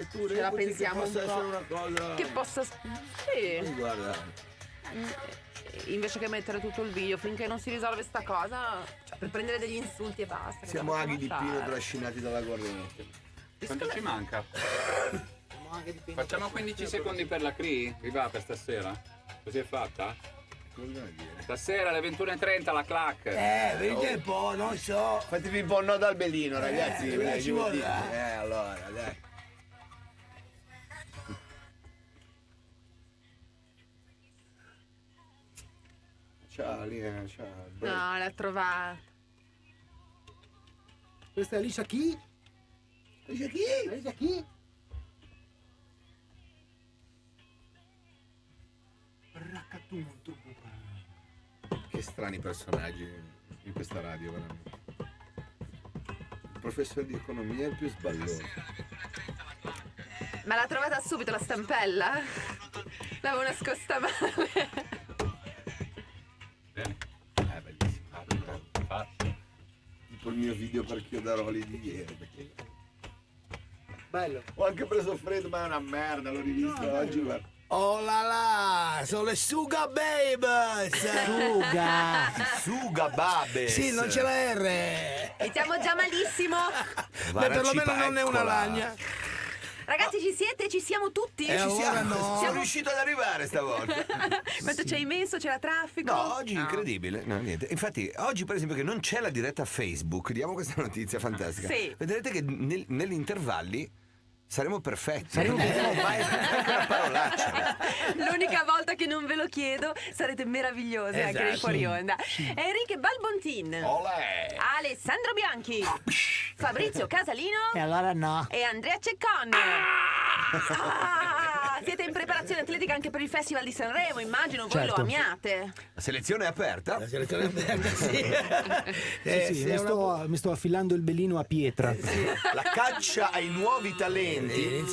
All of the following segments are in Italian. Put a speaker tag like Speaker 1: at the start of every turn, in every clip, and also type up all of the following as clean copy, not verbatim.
Speaker 1: tu
Speaker 2: Ce la
Speaker 1: reputi
Speaker 2: pensiamo
Speaker 1: che possa
Speaker 2: un po'.
Speaker 1: essere una cosa...
Speaker 2: Che possa... Sì.
Speaker 1: Guarda,
Speaker 2: Invece che mettere tutto il video finché non si risolve sta cosa, cioè per prendere degli insulti e basta.
Speaker 1: siamo aghi di
Speaker 2: lasciare.
Speaker 1: pino trascinati dalla corrente.
Speaker 3: Quanto ci manca? Facciamo 15 secondi per la CRI? Vi va per stasera? Così è fatta?
Speaker 1: Cosa vuol dire?
Speaker 3: Stasera alle 21:30 la clac.
Speaker 4: Vedete un po', non so.
Speaker 1: Fatevi un po' un nodo al belino, ragazzi.
Speaker 4: ci vuole,
Speaker 1: allora, dai. Ciao, Lina, ciao.
Speaker 2: No, l'ha trovata.
Speaker 4: Questa è Alicia chi? Alicia chi? Alicia chi? Raccatunto.
Speaker 1: Che strani personaggi in questa radio, veramente. Il professore di economia è il più sballoso.
Speaker 2: Ma l'ha trovata subito la stampella? L'avevo nascosta male.
Speaker 3: Bene.
Speaker 1: Bellissimo.
Speaker 3: Fatto.
Speaker 1: Tipo il mio video per Chiodaroli di ieri.
Speaker 4: Bello.
Speaker 1: Ho anche preso freddo, ma è una merda, l'ho rivisto oggi, guarda.
Speaker 4: Oh là là, sono le Suga Babes! Suga!
Speaker 1: Suga Babes!
Speaker 4: Sì, non c'è la R!
Speaker 2: Iniziamo già malissimo.
Speaker 4: Beh, perlomeno non è una lagna.
Speaker 2: Ragazzi, ci siete? Ci siamo tutti?
Speaker 4: Ci siamo,
Speaker 1: Sono
Speaker 4: no.
Speaker 1: riuscito ad arrivare stavolta.
Speaker 2: Quanto ci hai messo? C'era traffico?
Speaker 1: No, oggi incredibile. No, niente. Infatti, oggi per esempio che non c'è la diretta Facebook, diamo questa notizia fantastica.
Speaker 2: Sì.
Speaker 1: Vedrete che negli intervalli saremo perfetti.
Speaker 4: Saremo
Speaker 1: non diremo mai neanche una parolaccia.
Speaker 2: L'unica volta che non ve lo chiedo, sarete meravigliosi anche nei
Speaker 4: Esatto.
Speaker 2: fuori onda. Enrique Balbontin,
Speaker 1: Olè!
Speaker 2: Alessandro Bianchi, Fabrizio Casalino
Speaker 4: E allora no.
Speaker 2: e Andrea Ceccon. Siete in preparazione atletica anche per il Festival di Sanremo, immagino voi
Speaker 4: Certo.
Speaker 2: lo amiate.
Speaker 1: La selezione è aperta?
Speaker 4: La selezione aperta, sì.
Speaker 5: Sì, mi sto affilando il belino a pietra.
Speaker 1: La caccia ai nuovi talenti.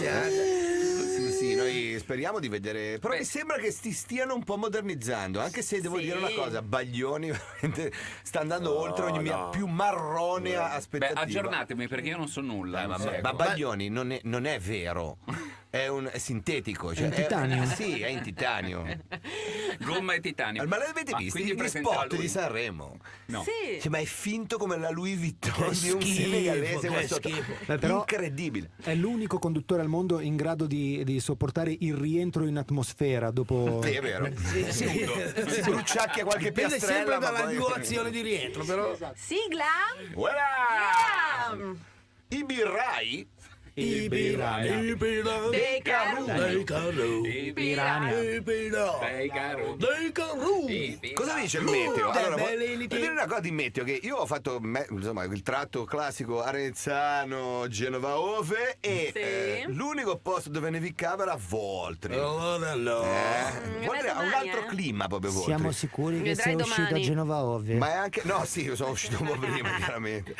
Speaker 1: Sì, noi speriamo di vedere. Però mi sembra che si stiano un po' modernizzando. Anche se devo
Speaker 2: Sì.
Speaker 1: dire una cosa, Baglioni veramente sta andando oltre ogni mia più marronea
Speaker 3: Beh,
Speaker 1: aspettativa.
Speaker 3: aggiornatemi perché io non so nulla.
Speaker 1: Ma Baglioni non è vero. È sintetico. Cioè,
Speaker 5: in titanio?
Speaker 1: Sì, è in titanio.
Speaker 3: Gomma e titanio.
Speaker 1: Ma l'avete visto?
Speaker 3: quindi
Speaker 1: Gli
Speaker 3: presenterà
Speaker 1: spot
Speaker 3: lui?
Speaker 1: di Sanremo?
Speaker 3: No.
Speaker 2: Sì.
Speaker 1: Cioè, ma è finto come la Louis Vuitton
Speaker 4: Che
Speaker 1: di un
Speaker 4: schifo,
Speaker 1: senegalese qua
Speaker 4: che
Speaker 1: sotto.
Speaker 4: schifo.
Speaker 5: Beh, però-
Speaker 1: Incredibile.
Speaker 5: È l'unico conduttore al mondo in grado di sopportare il rientro in atmosfera dopo.
Speaker 1: Sì, è vero.
Speaker 4: Sì.
Speaker 1: Bruciacchia qualche
Speaker 4: Dipende
Speaker 1: piastrella.
Speaker 4: sempre
Speaker 1: ma
Speaker 4: dalla
Speaker 1: poi-
Speaker 4: angolazione di rientro, però.
Speaker 2: Sigla?
Speaker 1: Voilà!
Speaker 2: Yeah!
Speaker 1: I birrai
Speaker 4: I pirani.
Speaker 2: Dei Caru.
Speaker 4: Dei Caru.
Speaker 5: Piranha.
Speaker 4: Dei pirani.
Speaker 3: Dei Caru.
Speaker 4: Dei Caru.
Speaker 1: Cosa dice il meteo? Allora,
Speaker 4: belli
Speaker 1: voglio dire una cosa di meteo, che io ho fatto insomma il tratto classico Arenzano, Genova Ove e
Speaker 2: Sì.
Speaker 1: l'unico posto dove nevicava era Voltri.
Speaker 4: Allora no.
Speaker 1: Voltri ha un
Speaker 2: domani,
Speaker 1: altro clima proprio Voltri.
Speaker 5: Siamo sicuri che
Speaker 2: Vedrai
Speaker 5: sia uscito a
Speaker 2: domani.
Speaker 5: Genova Ovvio.
Speaker 1: Ma è anche. No, sì, io sono uscito un po' prima, chiaramente.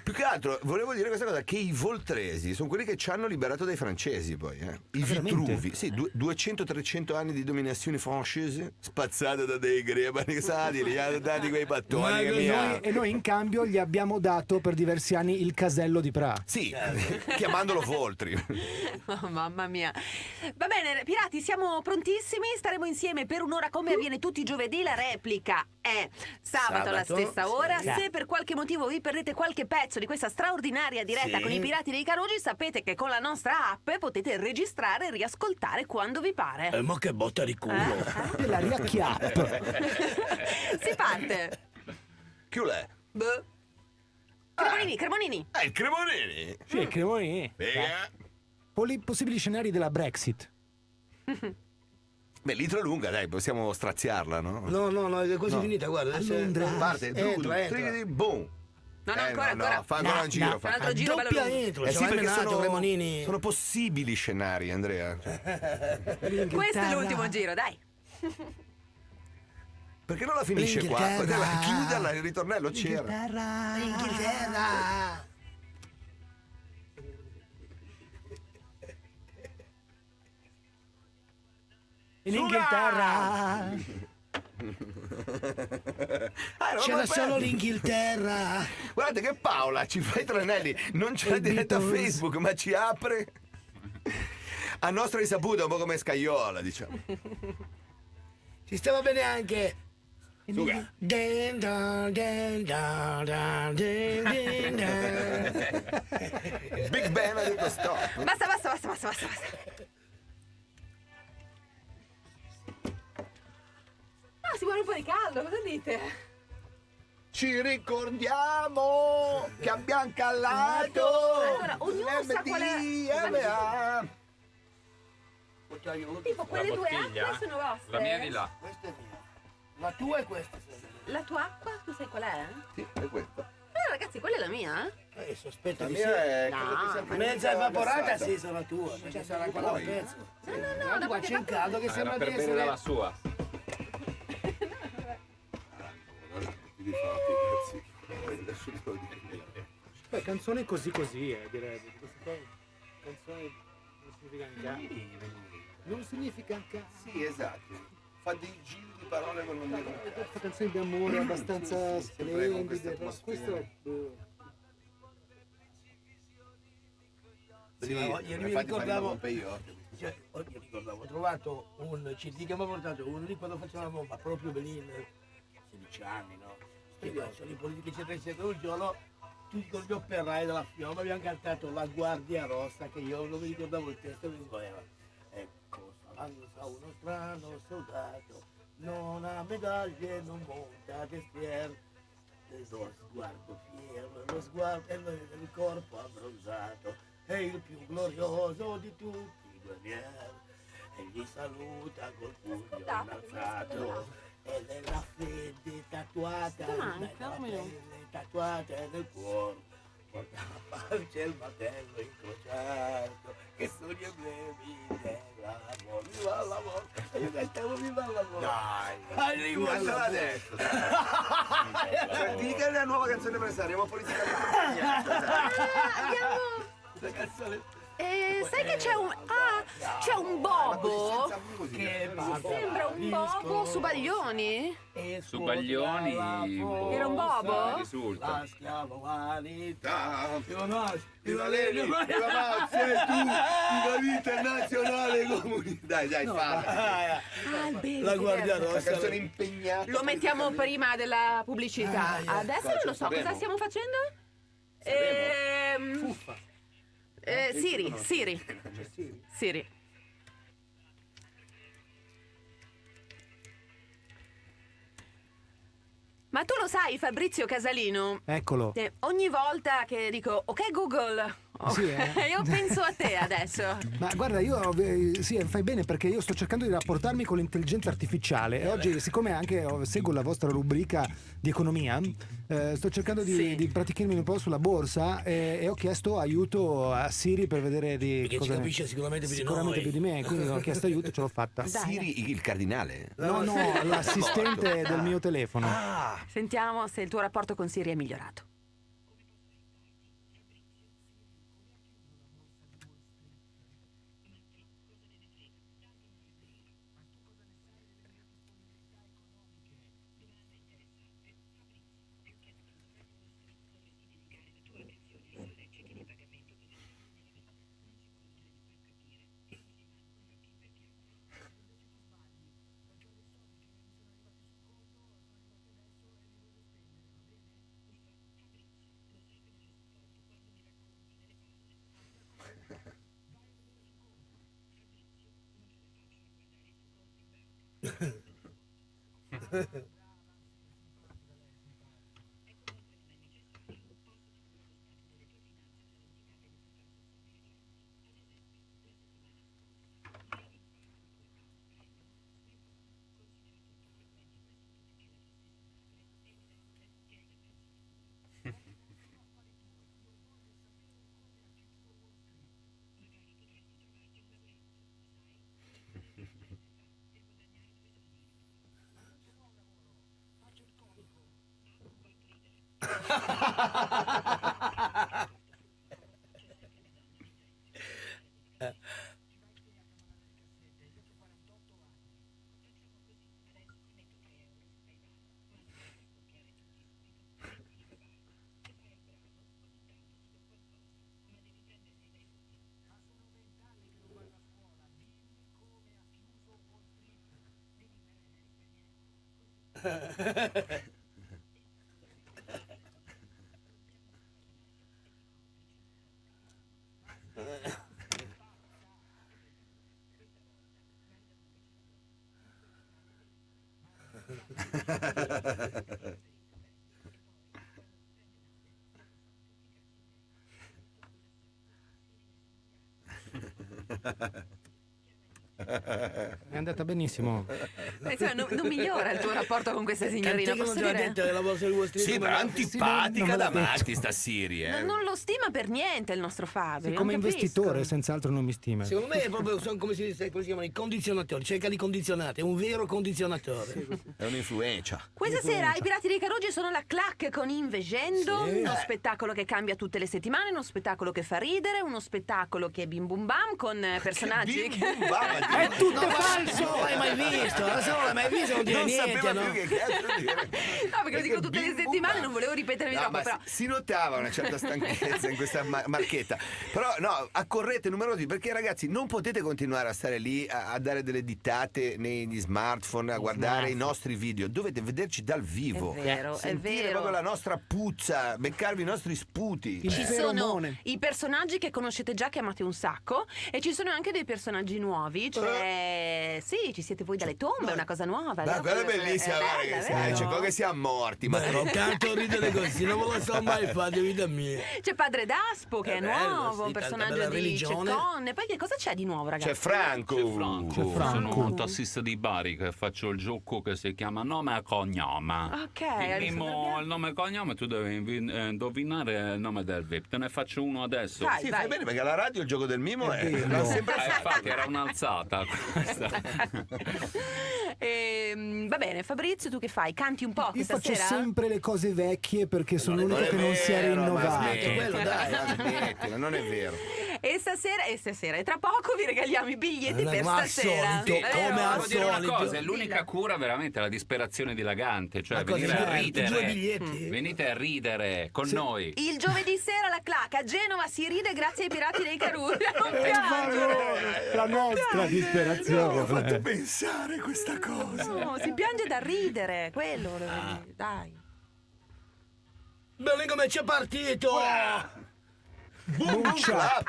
Speaker 1: Più che altro volevo dire questa cosa: che i voltresi sono quelli che ci hanno liberato dai francesi, poi. I
Speaker 5: veramente?
Speaker 1: Vitruvi. Sì, 200-300 anni di dominazione francese, spazzata da dei grebanisati, gli hanno dati quei pattoni che mi hanno.
Speaker 5: E noi in cambio gli abbiamo dato per diversi anni il casello di Pra.
Speaker 1: Sì, chiamandolo Voltri.
Speaker 2: Oh, mamma mia. Va bene, pirati, siamo prontissimi. Staremo insieme per un'ora come avviene tutti i giovedì. La replica è sabato alla
Speaker 4: Sabato.
Speaker 2: stessa ora.
Speaker 4: Sì.
Speaker 2: Se per qualche motivo vi perdete qualche pezzo di questa straordinaria diretta
Speaker 4: Sì.
Speaker 2: con i pirati dei Carugi, sapete che con la nostra app potete registrare e riascoltare quando vi pare.
Speaker 4: Ma che botta di culo.
Speaker 5: E la riacchiappa.
Speaker 2: Si parte.
Speaker 1: Chi è?
Speaker 2: Boh. Cremonini, Cremonini.
Speaker 1: Il Cremonini.
Speaker 5: Sì, Cremoni.
Speaker 1: Figa.
Speaker 5: Possibili scenari della Brexit.
Speaker 1: Beh, litro lunga, dai, possiamo straziarla, no?
Speaker 4: No, è quasi finita, guarda. adesso-
Speaker 5: Londra.
Speaker 1: Parte,
Speaker 4: Entra.
Speaker 1: boom.
Speaker 2: No, ancora.
Speaker 1: Fa ancora un giro.
Speaker 4: No,
Speaker 1: fa.
Speaker 2: Un altro giro bello
Speaker 4: doppia
Speaker 2: lungo.
Speaker 4: intro,
Speaker 1: Eh
Speaker 4: ci
Speaker 1: sì,
Speaker 4: ha
Speaker 1: perché
Speaker 4: menato Cremonini.
Speaker 1: sono possibili scenari, Andrea.
Speaker 2: Questo è l'ultimo giro, dai.
Speaker 1: Perché non la finisce qua?
Speaker 4: L'Inghilterra.
Speaker 1: Poteva chiuderla, il ritornello c'era.
Speaker 4: Inghilterra.
Speaker 5: In Inghilterra.
Speaker 4: C'era solo
Speaker 1: A nostra risaputa, un po' come Scaiola, diciamo.
Speaker 4: Si stava bene anche.
Speaker 3: Suga.
Speaker 4: Den, dan, den, dan, dan, den, den, dan.
Speaker 1: Big Ben ha detto stop.
Speaker 2: Basta. Ah, si vuole un po' di caldo, cosa dite?
Speaker 1: Ci ricordiamo che abbiamo callato
Speaker 2: Allora, ognuno sa qual è-
Speaker 1: MDMA.
Speaker 2: Tipo, quelle
Speaker 3: La
Speaker 2: due
Speaker 3: bottiglia?
Speaker 2: acque sono vostre?
Speaker 3: La mia è di là.
Speaker 4: Questa è mia. La tua è questa.
Speaker 2: La tua acqua, tu sai qual è?
Speaker 1: Sì, è questo.
Speaker 2: Ragazzi, quella è la mia?
Speaker 4: Sospetto
Speaker 1: La
Speaker 4: di
Speaker 1: mia è
Speaker 2: No,
Speaker 1: credo che sia più
Speaker 4: mezza
Speaker 1: lunga
Speaker 4: evaporata,
Speaker 1: gassata.
Speaker 4: sì, sarà tua, perché sarà quella da
Speaker 1: Poi?
Speaker 4: pezzo.
Speaker 2: No,
Speaker 4: Guarda qua,
Speaker 2: perché
Speaker 4: c'è il
Speaker 2: tanto-
Speaker 4: caldo che
Speaker 3: Era
Speaker 4: sembra
Speaker 3: per
Speaker 4: di
Speaker 3: bere
Speaker 4: essere.
Speaker 3: dalla sua.
Speaker 5: Beh, canzone così, direi. Questa qua, canzone non significa un cazzo. Non significa un cazzo.
Speaker 1: Sì, esatto. Fa dei giri di parole con non dire un cazzo.
Speaker 5: Questa canzone d'amore abbastanza
Speaker 1: Ti prego, con questa
Speaker 5: splendide. però
Speaker 1: atmosfera.
Speaker 5: Questo.
Speaker 1: Sì,
Speaker 4: ma io
Speaker 1: infatti
Speaker 4: mi
Speaker 1: fa
Speaker 4: ricordavo-
Speaker 1: rimane Pompeo.
Speaker 4: Cioè, oggi ricordavo, ho trovato un CD che mi ha portato uno di quando facevamo, ma proprio Belin, 16 anni, no? Sono i politici eccetera eccetera, un giorno tutti con gli operai della Fiamma abbiamo cantato La Guardia Rossa, che io non mi ricordavo il testo, mi diceva, ecco, s'avanza uno strano soldato, non ha medaglie, non monta destrier, lo sguardo fiero, lo sguardo il corpo abbronzato, è il più glorioso di tutti i guerrieri, e gli saluta col pugno innalzato, e nella fede tatuata,
Speaker 2: Cosa manca?
Speaker 4: nella
Speaker 2: Come no?
Speaker 4: pelle tatuata nel cuore, porta la pace e il martello incrociato, che sono gli emblemi dell'amore, viva l'amore, e io cantavo viva l'amore.
Speaker 1: Dai, cantala adesso. Cioè, dica la nuova canzone per saremo politicamente
Speaker 2: Andiamo!
Speaker 4: La canzone
Speaker 2: Sai che c'è un... Ah, c'è un bobo?
Speaker 4: che
Speaker 2: Sembra un bobo su Baglioni?
Speaker 3: Su Baglioni,
Speaker 2: Era un bobo?
Speaker 3: risulta.
Speaker 4: La schiava umanità, viva Mas,
Speaker 1: Viva Lenin, viva Max, e tu, viva l'internazionale comunità. Dai, falla.
Speaker 2: Ah, il bene,
Speaker 4: La Guardia
Speaker 2: verde.
Speaker 1: La
Speaker 4: Rossa.
Speaker 1: canzone impegnata.
Speaker 2: Lo mettiamo prima della pubblicità. Adesso non lo so,
Speaker 3: Sanremo.
Speaker 2: cosa stiamo facendo?
Speaker 5: Fuffa.
Speaker 2: Siri. Ma tu lo sai, Fabrizio Casalino?
Speaker 5: Eccolo.
Speaker 2: Ogni volta che dico ok Google,
Speaker 5: Sì,
Speaker 2: io penso a te adesso.
Speaker 5: Ma guarda, io sì, fai bene perché io sto cercando di rapportarmi con l'intelligenza artificiale e oggi, siccome anche seguo la vostra rubrica di economia, sto cercando
Speaker 2: Sì.
Speaker 5: di praticarmi un po' sulla borsa e ho chiesto aiuto a Siri per vedere di
Speaker 4: Perché ci
Speaker 5: cosa
Speaker 4: capisce sicuramente più di
Speaker 5: sicuramente
Speaker 4: noi.
Speaker 5: più di me, quindi ho chiesto aiuto e ce l'ho fatta.
Speaker 1: Siri, il cardinale.
Speaker 5: No, l'assistente del mio telefono.
Speaker 2: Sentiamo se il tuo rapporto con Siri è migliorato.
Speaker 5: È andata benissimo.
Speaker 2: Insomma, non migliora il tuo rapporto con questa signorina,
Speaker 4: Tant'è che non
Speaker 2: posso
Speaker 4: te l'ha
Speaker 2: dire?
Speaker 4: detto che la vostra vostra
Speaker 1: Sì, però antipatica
Speaker 5: non
Speaker 1: da
Speaker 5: me l'ha
Speaker 1: matti sta Siri,
Speaker 2: Non lo stima per niente il nostro Fabio.
Speaker 5: Sì,
Speaker 2: io
Speaker 5: come
Speaker 2: non capisco.
Speaker 5: investitore, senz'altro non mi stima.
Speaker 4: Secondo me è proprio, sono come si dice, come si chiamano i condizionatori, cerca di condizionare, è un vero condizionatore.
Speaker 1: È un'influenza.
Speaker 2: Questa sera i Pirati dei Carugi sono la clac con Invegendo,
Speaker 4: Sì.
Speaker 2: uno spettacolo che cambia tutte le settimane, uno spettacolo che fa ridere, uno spettacolo che è bim bum bam con personaggi
Speaker 1: Bim bum bam,
Speaker 4: È tutto falso! Non l'hai mai visto? Adesso non l'hai mai visto, non dire
Speaker 1: non
Speaker 4: niente,
Speaker 1: sapeva
Speaker 4: no?
Speaker 1: più che cazzo dire.
Speaker 2: No, perché lo dico tutte le
Speaker 1: bim bum
Speaker 2: settimane,
Speaker 1: bam.
Speaker 2: non volevo ripetermi
Speaker 1: No,
Speaker 2: troppo,
Speaker 1: ma
Speaker 2: però.
Speaker 1: si notava una certa stanchezza in questa marchetta. Però no, accorrete numerosi, perché ragazzi non potete continuare a stare lì a dare delle dittate negli smartphone, a guardare i nostri video. Dovete vederci dal vivo.
Speaker 2: È vero, è
Speaker 1: Sentire
Speaker 2: vero.
Speaker 1: proprio la nostra puzza, beccarvi i nostri sputi.
Speaker 5: Il
Speaker 2: Ci sono
Speaker 5: feromone.
Speaker 2: i personaggi che conoscete già, che amate un sacco, e ci sono anche dei personaggi nuovi. Cioè, sì, ci siete voi dalle tombe, è una cosa nuova.
Speaker 1: Ma
Speaker 2: no?
Speaker 1: quella è bellissima, guarda
Speaker 2: bella,
Speaker 1: che
Speaker 2: vero?
Speaker 1: c'è quello che siamo morti. Ma
Speaker 4: Ma tanto ridere così, non ve lo so mai fare, vita mia.
Speaker 2: C'è Padre Daspo che è
Speaker 4: bello,
Speaker 2: nuovo,
Speaker 4: sì,
Speaker 2: un
Speaker 4: tanta
Speaker 2: personaggio
Speaker 4: bella
Speaker 2: di
Speaker 4: religione.
Speaker 2: Ceccone. Poi che cosa c'è di nuovo, ragazzi?
Speaker 1: c'è Franco.
Speaker 3: C'è
Speaker 5: Franco.
Speaker 3: Sono un tassista di Bari che faccio il gioco che si chiama nome e cognome.
Speaker 2: Ok,
Speaker 3: Ti
Speaker 2: adesso
Speaker 3: mimo
Speaker 2: dobbiamo-
Speaker 3: il nome e cognome, tu devi indovinare il nome del VIP. Te ne faccio uno adesso.
Speaker 2: Vai.
Speaker 1: Sì, fai bene perché alla radio il gioco del mimo l'ha sempre
Speaker 3: Infatti era un'alzata questa.
Speaker 2: Va bene, Fabrizio, tu che fai? Canti un po'
Speaker 5: Io
Speaker 2: questa
Speaker 5: faccio
Speaker 2: sera?
Speaker 5: sempre le cose vecchie perché sono l'unico
Speaker 1: Non è
Speaker 5: che non si è
Speaker 1: vero, ma
Speaker 5: rinnovato.
Speaker 1: smetti,
Speaker 4: Quello, dai.
Speaker 1: ma smettila, non è vero.
Speaker 2: E stasera, e tra poco vi regaliamo i biglietti per
Speaker 4: Ma al
Speaker 2: stasera.
Speaker 4: solito,
Speaker 2: Vero?
Speaker 4: come al
Speaker 3: Devo dire una
Speaker 4: solito.
Speaker 3: cosa, è l'unica cura veramente la disperazione dilagante, cioè
Speaker 4: Ma cosa
Speaker 3: venire a
Speaker 4: fai? Due
Speaker 3: ridere.
Speaker 4: biglietti?
Speaker 3: Venite a ridere con noi.
Speaker 2: Il giovedì sera la clac a Genova si ride grazie ai Pirati dei Carusi. Non piangere!
Speaker 5: La nostra disperazione.
Speaker 1: pensare questa cosa.
Speaker 2: No, si piange da ridere, quello volevo dire, dai.
Speaker 4: Bello come c'è partito!
Speaker 1: Boom Boom Club.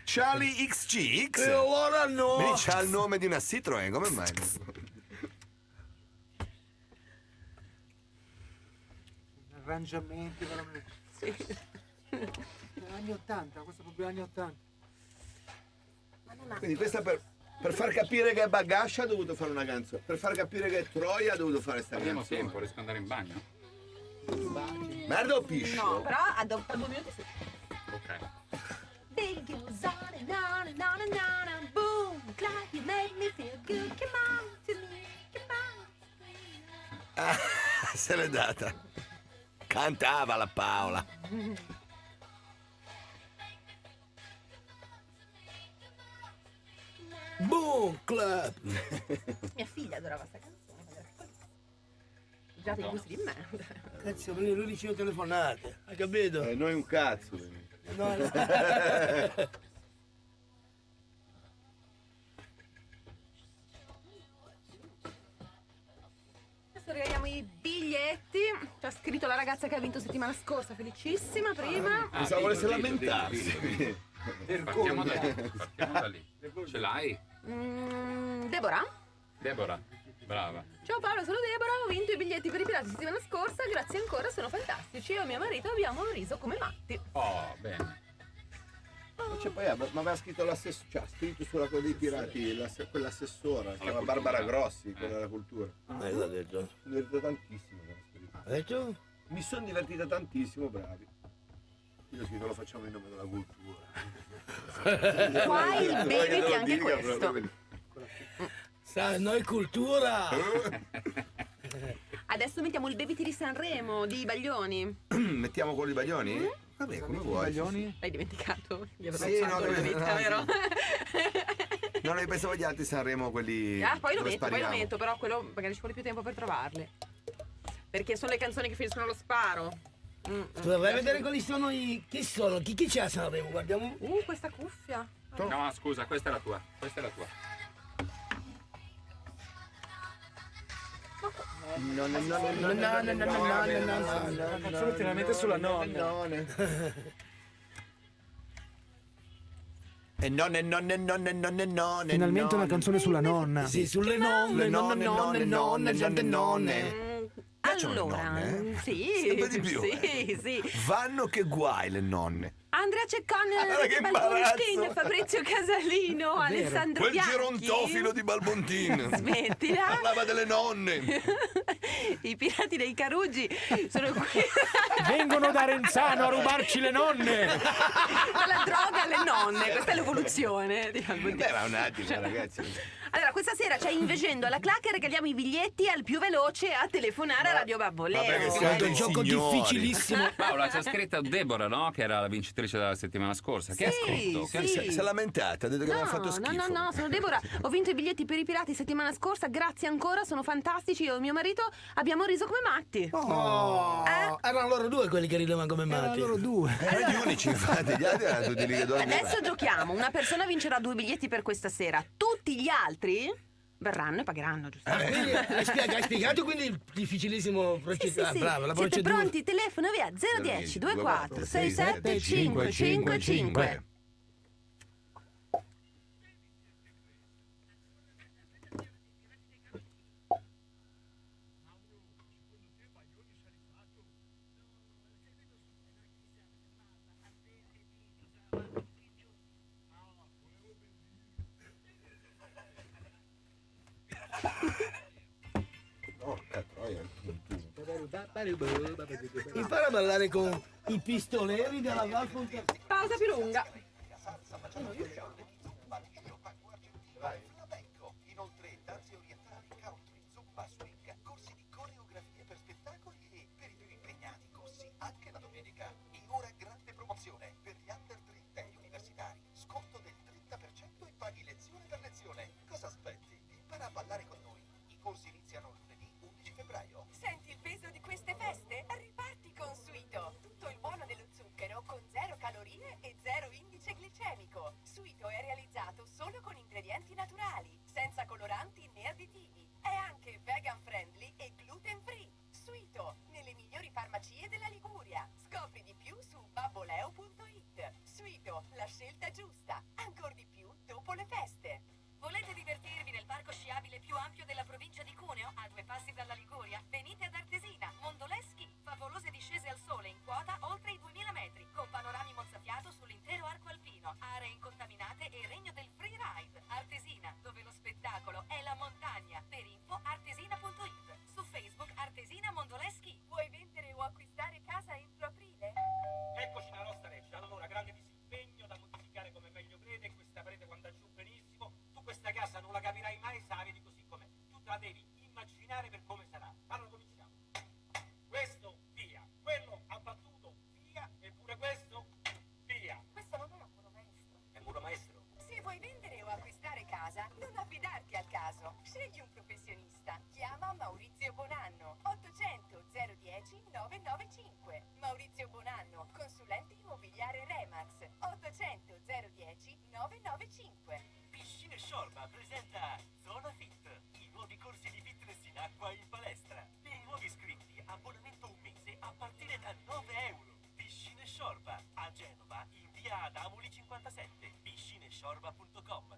Speaker 1: Charlie XCX.
Speaker 4: E allora no!
Speaker 1: Vedi, c'ha il nome di una Citroen, come mai?
Speaker 5: Arrangiamenti veramente. Anni 80, questo è proprio anni 80.
Speaker 1: Quindi questa per far capire che è Bagascia ha dovuto fare una canzone. Per far capire che è Troia ha dovuto fare sta
Speaker 3: Abbiamo
Speaker 1: canzone.
Speaker 3: tempo, riesco ad andare in bagno?
Speaker 1: Merda o piscio?
Speaker 2: No, però a 2 minuti sì.
Speaker 3: Ok.
Speaker 2: Big goes on and on and on and on and boom, clap, you make me feel good, come on to me, come on.
Speaker 1: Ah, se l'è data. Cantava la Paola.
Speaker 4: Boom Club!
Speaker 2: Mia figlia adorava sta canzone, quando era piccolissima. Già dei gusti di merda.
Speaker 4: Cazzo, lui riceve telefonate, hai capito?
Speaker 1: Noi un cazzo.
Speaker 4: No, no.
Speaker 2: Adesso regaliamo i biglietti. Ci ha scritto la ragazza che ha vinto settimana scorsa, felicissima prima.
Speaker 1: Pensavo volesse
Speaker 3: dillo,
Speaker 1: lamentarsi.
Speaker 3: Partiamo da lì. Partiamo da lì. Ce l'hai?
Speaker 2: Deborah?
Speaker 3: Deborah, brava.
Speaker 2: Ciao Paolo, sono Deborah, ho vinto i biglietti per i pirati settimana scorsa, grazie ancora, sono fantastici. Io e mio marito abbiamo riso come matti.
Speaker 3: Oh, bene.
Speaker 1: Cioè, poi ma aveva scritto l'assessore, cioè, ha scritto sulla cosa dei pirati, quell'assessora, si chiama Barbara Grossi, quella della cultura.
Speaker 4: L'ha detto?
Speaker 1: Mi divertito tantissimo quella scritto.
Speaker 4: Hai detto?
Speaker 1: Mi sono divertita tantissimo, bravi. Io ho scritto lo facciamo in nome della cultura.
Speaker 2: Qua il beviti
Speaker 1: Lo
Speaker 2: anche
Speaker 1: dica,
Speaker 2: questo.
Speaker 1: proprio.
Speaker 4: Sai, noi cultura!
Speaker 2: Adesso mettiamo il beviti di Sanremo, di Baglioni.
Speaker 1: Mettiamo quelli baglioni? Vabbè, come vuoi.
Speaker 5: Baglioni?
Speaker 2: L'hai dimenticato? Gli avrò
Speaker 1: Sì,
Speaker 2: fatto
Speaker 1: no,
Speaker 2: una vita,
Speaker 1: no,
Speaker 2: vero?
Speaker 1: No, io pensavo gli altri Sanremo, quelli.
Speaker 2: Ah, poi lo
Speaker 1: dove
Speaker 2: metto,
Speaker 1: spariamo.
Speaker 2: però quello magari ci vuole più tempo per trovarle. Perché sono le canzoni che finiscono allo sparo.
Speaker 4: Vorrei vedere quali sono i... Chi sono? Chi c'è a Sanremo? Guardiamo.
Speaker 2: Questa cuffia.
Speaker 3: No, scusa, questa è la tua. Questa è la tua.
Speaker 2: Ma
Speaker 5: La canzone finalmente sulla nonna.
Speaker 1: E nonne.
Speaker 5: Finalmente una canzone sulla nonna.
Speaker 4: Sì, sulle nonne, nonne.
Speaker 1: Piacciono le
Speaker 2: Allora,
Speaker 1: nonne?
Speaker 2: sì,
Speaker 1: Sempre di più.
Speaker 2: sì.
Speaker 1: Vanno che guai le nonne.
Speaker 2: Andrea Ceccone,
Speaker 1: Allora, che
Speaker 2: Balbontin,
Speaker 1: imbarazzo.
Speaker 2: Fabrizio Casalino, Alessandro
Speaker 1: Quel
Speaker 2: Bianchi.
Speaker 1: gerontofilo di Balbontin.
Speaker 2: Smettila.
Speaker 1: Parlava delle nonne.
Speaker 2: I pirati dei Caruggi sono qui.
Speaker 5: Vengono da Renzano a rubarci le nonne.
Speaker 2: Dalla droga alle nonne, questa è l'evoluzione di Balbontin.
Speaker 1: Beh, ma un attimo, ragazzi.
Speaker 2: Allora, questa sera c'è Invegendo alla Clac e regaliamo i biglietti al più veloce a telefonare a Radio Babboleo.
Speaker 1: vabbè, che
Speaker 4: È
Speaker 1: siamo
Speaker 4: un
Speaker 1: dei
Speaker 4: gioco
Speaker 1: signori.
Speaker 4: difficilissimo.
Speaker 3: Paola, c'è scritta Deborah, no? Che era la vincitrice della settimana scorsa. Che ha scritto?
Speaker 2: sì.
Speaker 1: Si è lamentata, ha detto che aveva fatto schifo.
Speaker 2: No, sono Deborah. Ho vinto i biglietti per i pirati settimana scorsa. Grazie ancora, sono fantastici. Io e mio marito abbiamo riso come matti.
Speaker 4: Oh, erano loro due quelli che ridevano come matti.
Speaker 5: Loro due.
Speaker 1: Gli unici, infatti, gli altri erano tutti lì che dormivano.
Speaker 2: Adesso giochiamo. Una persona vincerà 2 biglietti per questa sera. Tutti gli altri verranno e pagheranno, giusto?
Speaker 4: Quindi hai spiegato quindi il difficilissimo procedura.
Speaker 2: Sì.
Speaker 4: Bravo, la
Speaker 2: Siete
Speaker 4: procedura.
Speaker 2: pronti? Telefono via 010 24 67 555.
Speaker 1: Porca troia.
Speaker 4: Impara a ballare con i pistoleri della Val Fontaine.
Speaker 2: Pausa più lunga.
Speaker 6: Inoltre danze orientali, country, zumba, swing, corsi di coreografie per spettacoli e per i più impegnati corsi anche la domenica. E ora grande promozione per gli under 30 e universitari. Sconto del 30% e paghi lezione per lezione. Cosa aspetti? Impara a ballare con noi. I corsi iniziano lunedì 11 febbraio.
Speaker 7: Senti il peso di queste feste? Riparti con Suito. Tutto il buono dello zucchero con 0 calorie e 0 indice glicemico. Suito è realizzato solo con ingredienti naturali, senza coloranti né additivi. È anche vegan friendly e gluten free. Suito, nelle migliori farmacie della Liguria. Scopri di più su babboleo.it. Suito, la scelta giusta. Ancora di più dopo le feste. Volete divertirvi nel parco sciabile più ampio della provincia di Cuneo, a 2 passi dalla Liguria? Venite ad Artesina, Mondoleschi, favolose discese al sole in quota oltre i 2000 metri, con panorami mozzafiato sull'intero arco alpino, aree incontaminate e regno del free ride. Artesina, dove lo spettacolo è la montagna. Per info artesina.it. Su Facebook Artesina Mondoleschi. Vuoi vendere o acquistare casa entro aprile?
Speaker 8: Eccoci nella nostra recita, allora grande disimpegno da modificare come meglio crede, questa parete quando giù benissimo, tu questa casa non la capirai mai se la vedi così com'è, tu te la devi immaginare per come sarà. Allora cominciamo. Questo via, quello abbattuto via, e pure questo via.
Speaker 7: Questo non è un muro maestro.
Speaker 8: È muro maestro.
Speaker 7: Se vuoi vendere o acquistare casa, non affidarti al caso. Scegli un professionista. Chiama Maurizio Bonanno. 800 010 995. Maurizio Bonanno, consulente immobiliare Remax. 800 010 995.
Speaker 8: Piscine Sciorba presenta Zona Fit, i nuovi corsi di fitness in acqua e in palestra. Per i nuovi iscritti, abbonamento un mese a partire da 9 euro. Piscine Sciorba, a Genova, in via Adamoli 57, piscinesciorba.com.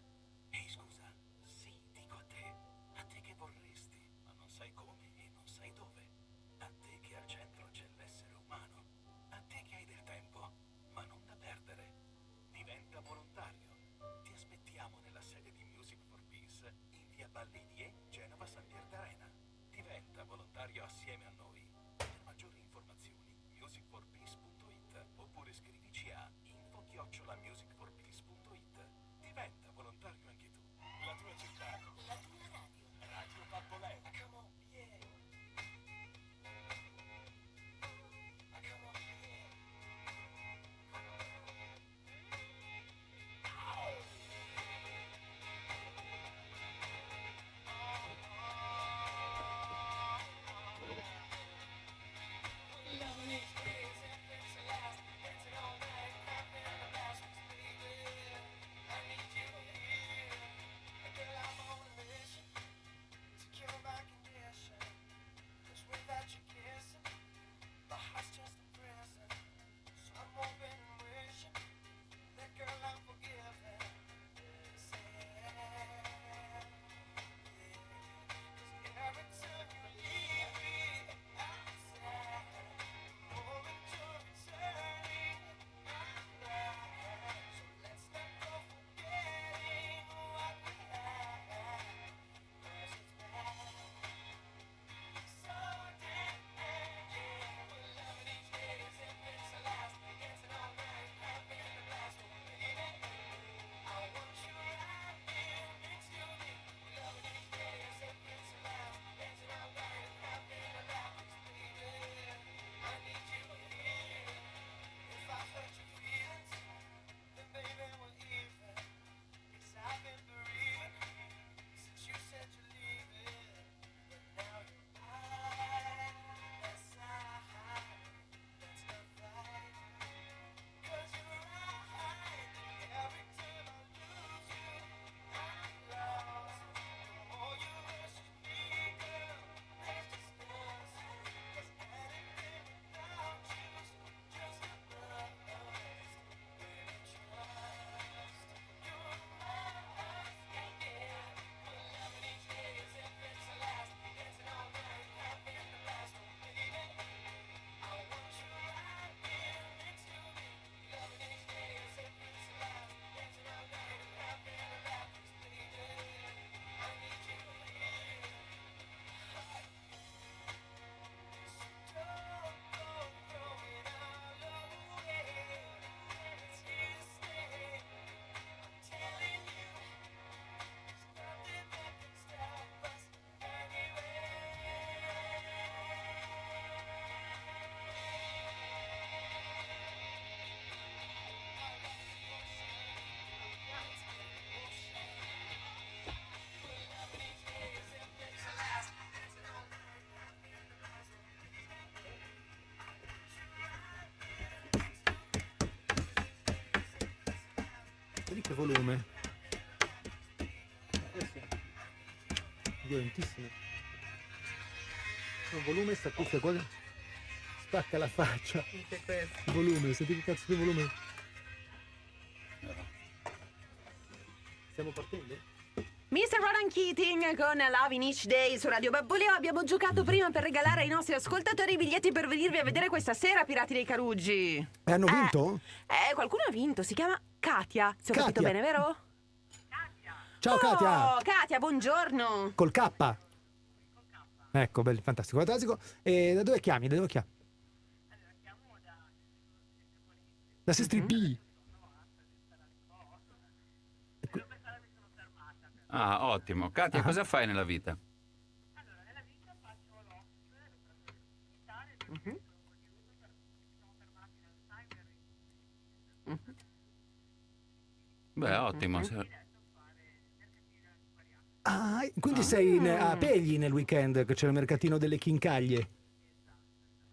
Speaker 8: Ehi scusa, sì, dico a te che vorresti, ma non sai come e non sai dove. A te che al centro c'è l'essere umano, a te che hai del tempo, ma non da perdere. Diventa volontario. Ti aspettiamo nella sede di Music for Peace in via Ballinie, Genova San Pier d'Arena. Diventa volontario assieme a noi. Per maggiori informazioni musicforpeace.it oppure scrivici a info@musicforpeace.it. Diventa
Speaker 5: volume. Violentissimo. Il volume sta qui, qua. Spacca la faccia.
Speaker 9: Anche questo.
Speaker 5: Il volume, senti che cazzo di volume? Stiamo partendo?
Speaker 9: Mr. Ronan Keating con Love in Each Day su Radio Babboleo. Abbiamo giocato prima per regalare ai nostri ascoltatori i biglietti per venirvi a vedere questa sera Pirati dei Caruggi.
Speaker 5: E hanno vinto?
Speaker 9: Qualcuno ha vinto, si chiama Katia. Se ho capito
Speaker 5: Katia.
Speaker 9: bene, vero?
Speaker 5: Ciao Katia!
Speaker 9: Oh, Katia, buongiorno.
Speaker 5: Col K. Ecco, bello, fantastico, fantastico. E da dove chiami? Da dove chiami? Da Sestri P.
Speaker 3: Ah, ottimo. Katia, cosa fai nella vita? Beh, ottimo.
Speaker 5: Ah, quindi sei a Pegli nel weekend, che c'è il mercatino delle chincaglie.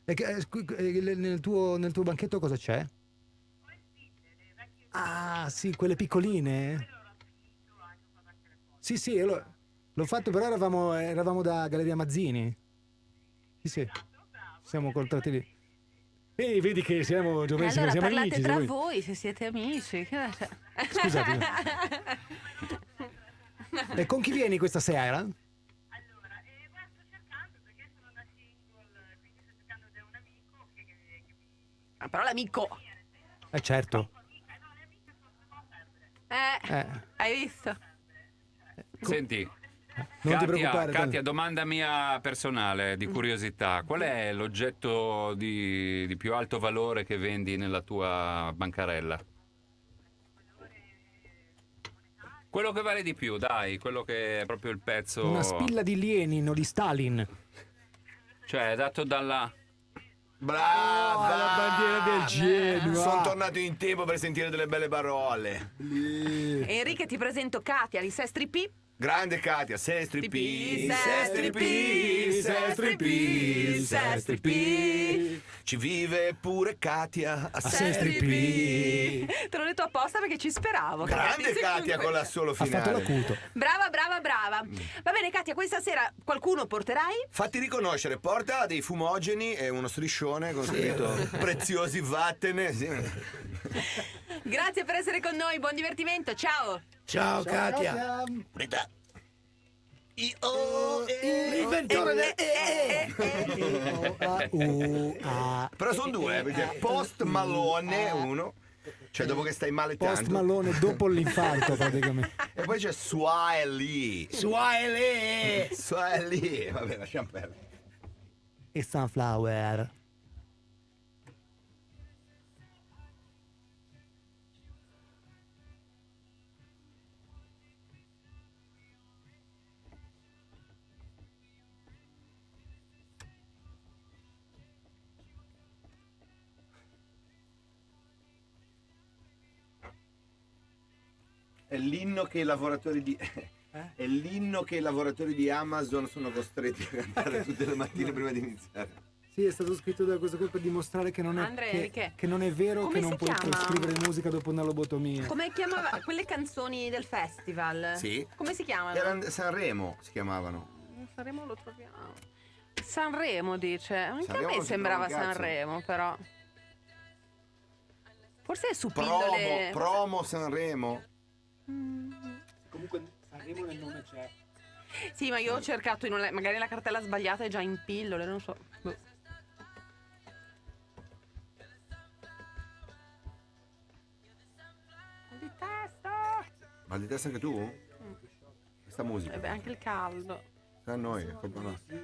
Speaker 5: Nel tuo banchetto cosa c'è? Ah, sì, quelle piccoline. Sì, sì, l'ho fatto, però eravamo da Galleria Mazzini. Sì, sì. Siamo contratti lì. E vedi che siamo
Speaker 9: Allora
Speaker 5: siamo
Speaker 9: parlate
Speaker 5: amici.
Speaker 9: tra
Speaker 5: siamo-
Speaker 9: voi se siete amici.
Speaker 5: Scusate. E con chi vieni questa sera?
Speaker 9: Ah, però l'amico.
Speaker 5: Certo.
Speaker 9: Hai visto?
Speaker 3: Senti,
Speaker 5: Non ti preoccupare.
Speaker 3: Katia, domanda mia personale, di curiosità. Qual è l'oggetto di più alto valore che vendi nella tua bancarella? Quello che vale di più, dai, quello che è proprio il pezzo...
Speaker 5: Una spilla di Lenin o di Stalin.
Speaker 3: Cioè, dato dalla...
Speaker 1: Brava!
Speaker 5: la bandiera del Genoa.
Speaker 1: Sono tornato in tempo per sentire delle belle parole.
Speaker 9: Enrico, ti presento Katia di Sestri P.
Speaker 1: Grande Katia, Sestri P,
Speaker 9: Sestri P,
Speaker 1: Sestri P, Sestri P. Ci vive pure Katia a
Speaker 5: Sestri P.
Speaker 9: Te l'ho detto apposta perché ci speravo.
Speaker 1: Grande
Speaker 9: Sì,
Speaker 1: Katia con la solo
Speaker 5: Ha fatto
Speaker 1: finale.
Speaker 5: l'acuto.
Speaker 9: Brava, brava, brava. Va bene, Katia, questa sera qualcuno porterai?
Speaker 1: Fatti riconoscere, porta dei fumogeni e uno striscione con scritto preziosi vattene. Sì.
Speaker 9: Grazie per essere con noi, buon divertimento, ciao.
Speaker 4: Ciao Katia. L'inventore
Speaker 1: Però sono due, perché Post Malone uno, cioè dopo che stai male
Speaker 5: Post
Speaker 1: tanto,
Speaker 5: Malone dopo l'infarto praticamente.
Speaker 1: e poi c'è Swiley.
Speaker 4: Swiley.
Speaker 1: Swiley, vabbè, lasciamo perdere.
Speaker 5: E Sunflower.
Speaker 1: È l'inno che i lavoratori di è l'inno che i lavoratori di Amazon sono costretti a cantare tutte le mattine prima di iniziare.
Speaker 5: Sì, è stato scritto da questo qua per dimostrare che non è,
Speaker 9: Andrea,
Speaker 5: che non è vero
Speaker 9: come
Speaker 5: che non
Speaker 9: si
Speaker 5: puoi
Speaker 9: chiama?
Speaker 5: scrivere musica dopo una lobotomia.
Speaker 9: Come chiamava quelle canzoni del festival?
Speaker 1: Sì.
Speaker 9: Come si chiamano?
Speaker 1: Era Sanremo si chiamavano.
Speaker 9: Sanremo lo troviamo. Sanremo dice. Anche
Speaker 1: Sanremo
Speaker 9: a me
Speaker 1: non si
Speaker 9: sembrava
Speaker 1: trova un cazzo.
Speaker 9: Sanremo, però. Forse è su
Speaker 1: Promo,
Speaker 9: pillole.
Speaker 1: promo Sanremo.
Speaker 5: Comunque Sanremo nel nome c'è.
Speaker 9: Sì, ma io ho cercato magari la cartella sbagliata è già in pillole, non so. Boh. Di testa.
Speaker 1: Ma di testa anche tu? Questa musica.
Speaker 9: E beh, anche il caldo.
Speaker 1: A noi, è colpa nostra.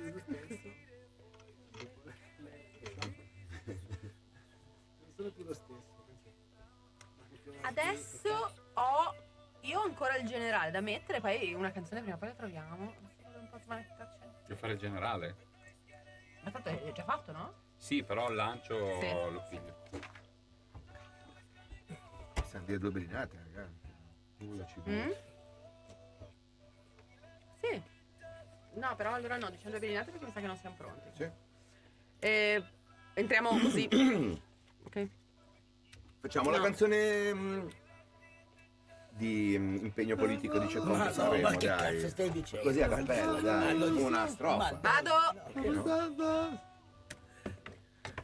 Speaker 9: Adesso io ho ancora il generale da mettere, poi una canzone prima poi la troviamo. Un po' smanettarci.
Speaker 3: Devo fare il generale?
Speaker 9: Ma tanto è già fatto, no?
Speaker 3: Sì, però il lancio
Speaker 9: Sì.
Speaker 3: lo piglio.
Speaker 1: Siamo dire due bellinate, ragazzi.
Speaker 9: Mm? Sì. No, però allora no, diciamo due bellinate perché mi sa che non siamo pronti.
Speaker 1: Sì.
Speaker 9: Entriamo così. Ok.
Speaker 1: Facciamo la
Speaker 9: No.
Speaker 1: canzone impegno politico dice contro
Speaker 4: Ma
Speaker 1: Sanremo,
Speaker 4: che
Speaker 1: dai.
Speaker 4: cazzo stai dicendo?
Speaker 1: Così a cappella, dai, una strofa.
Speaker 9: Vado.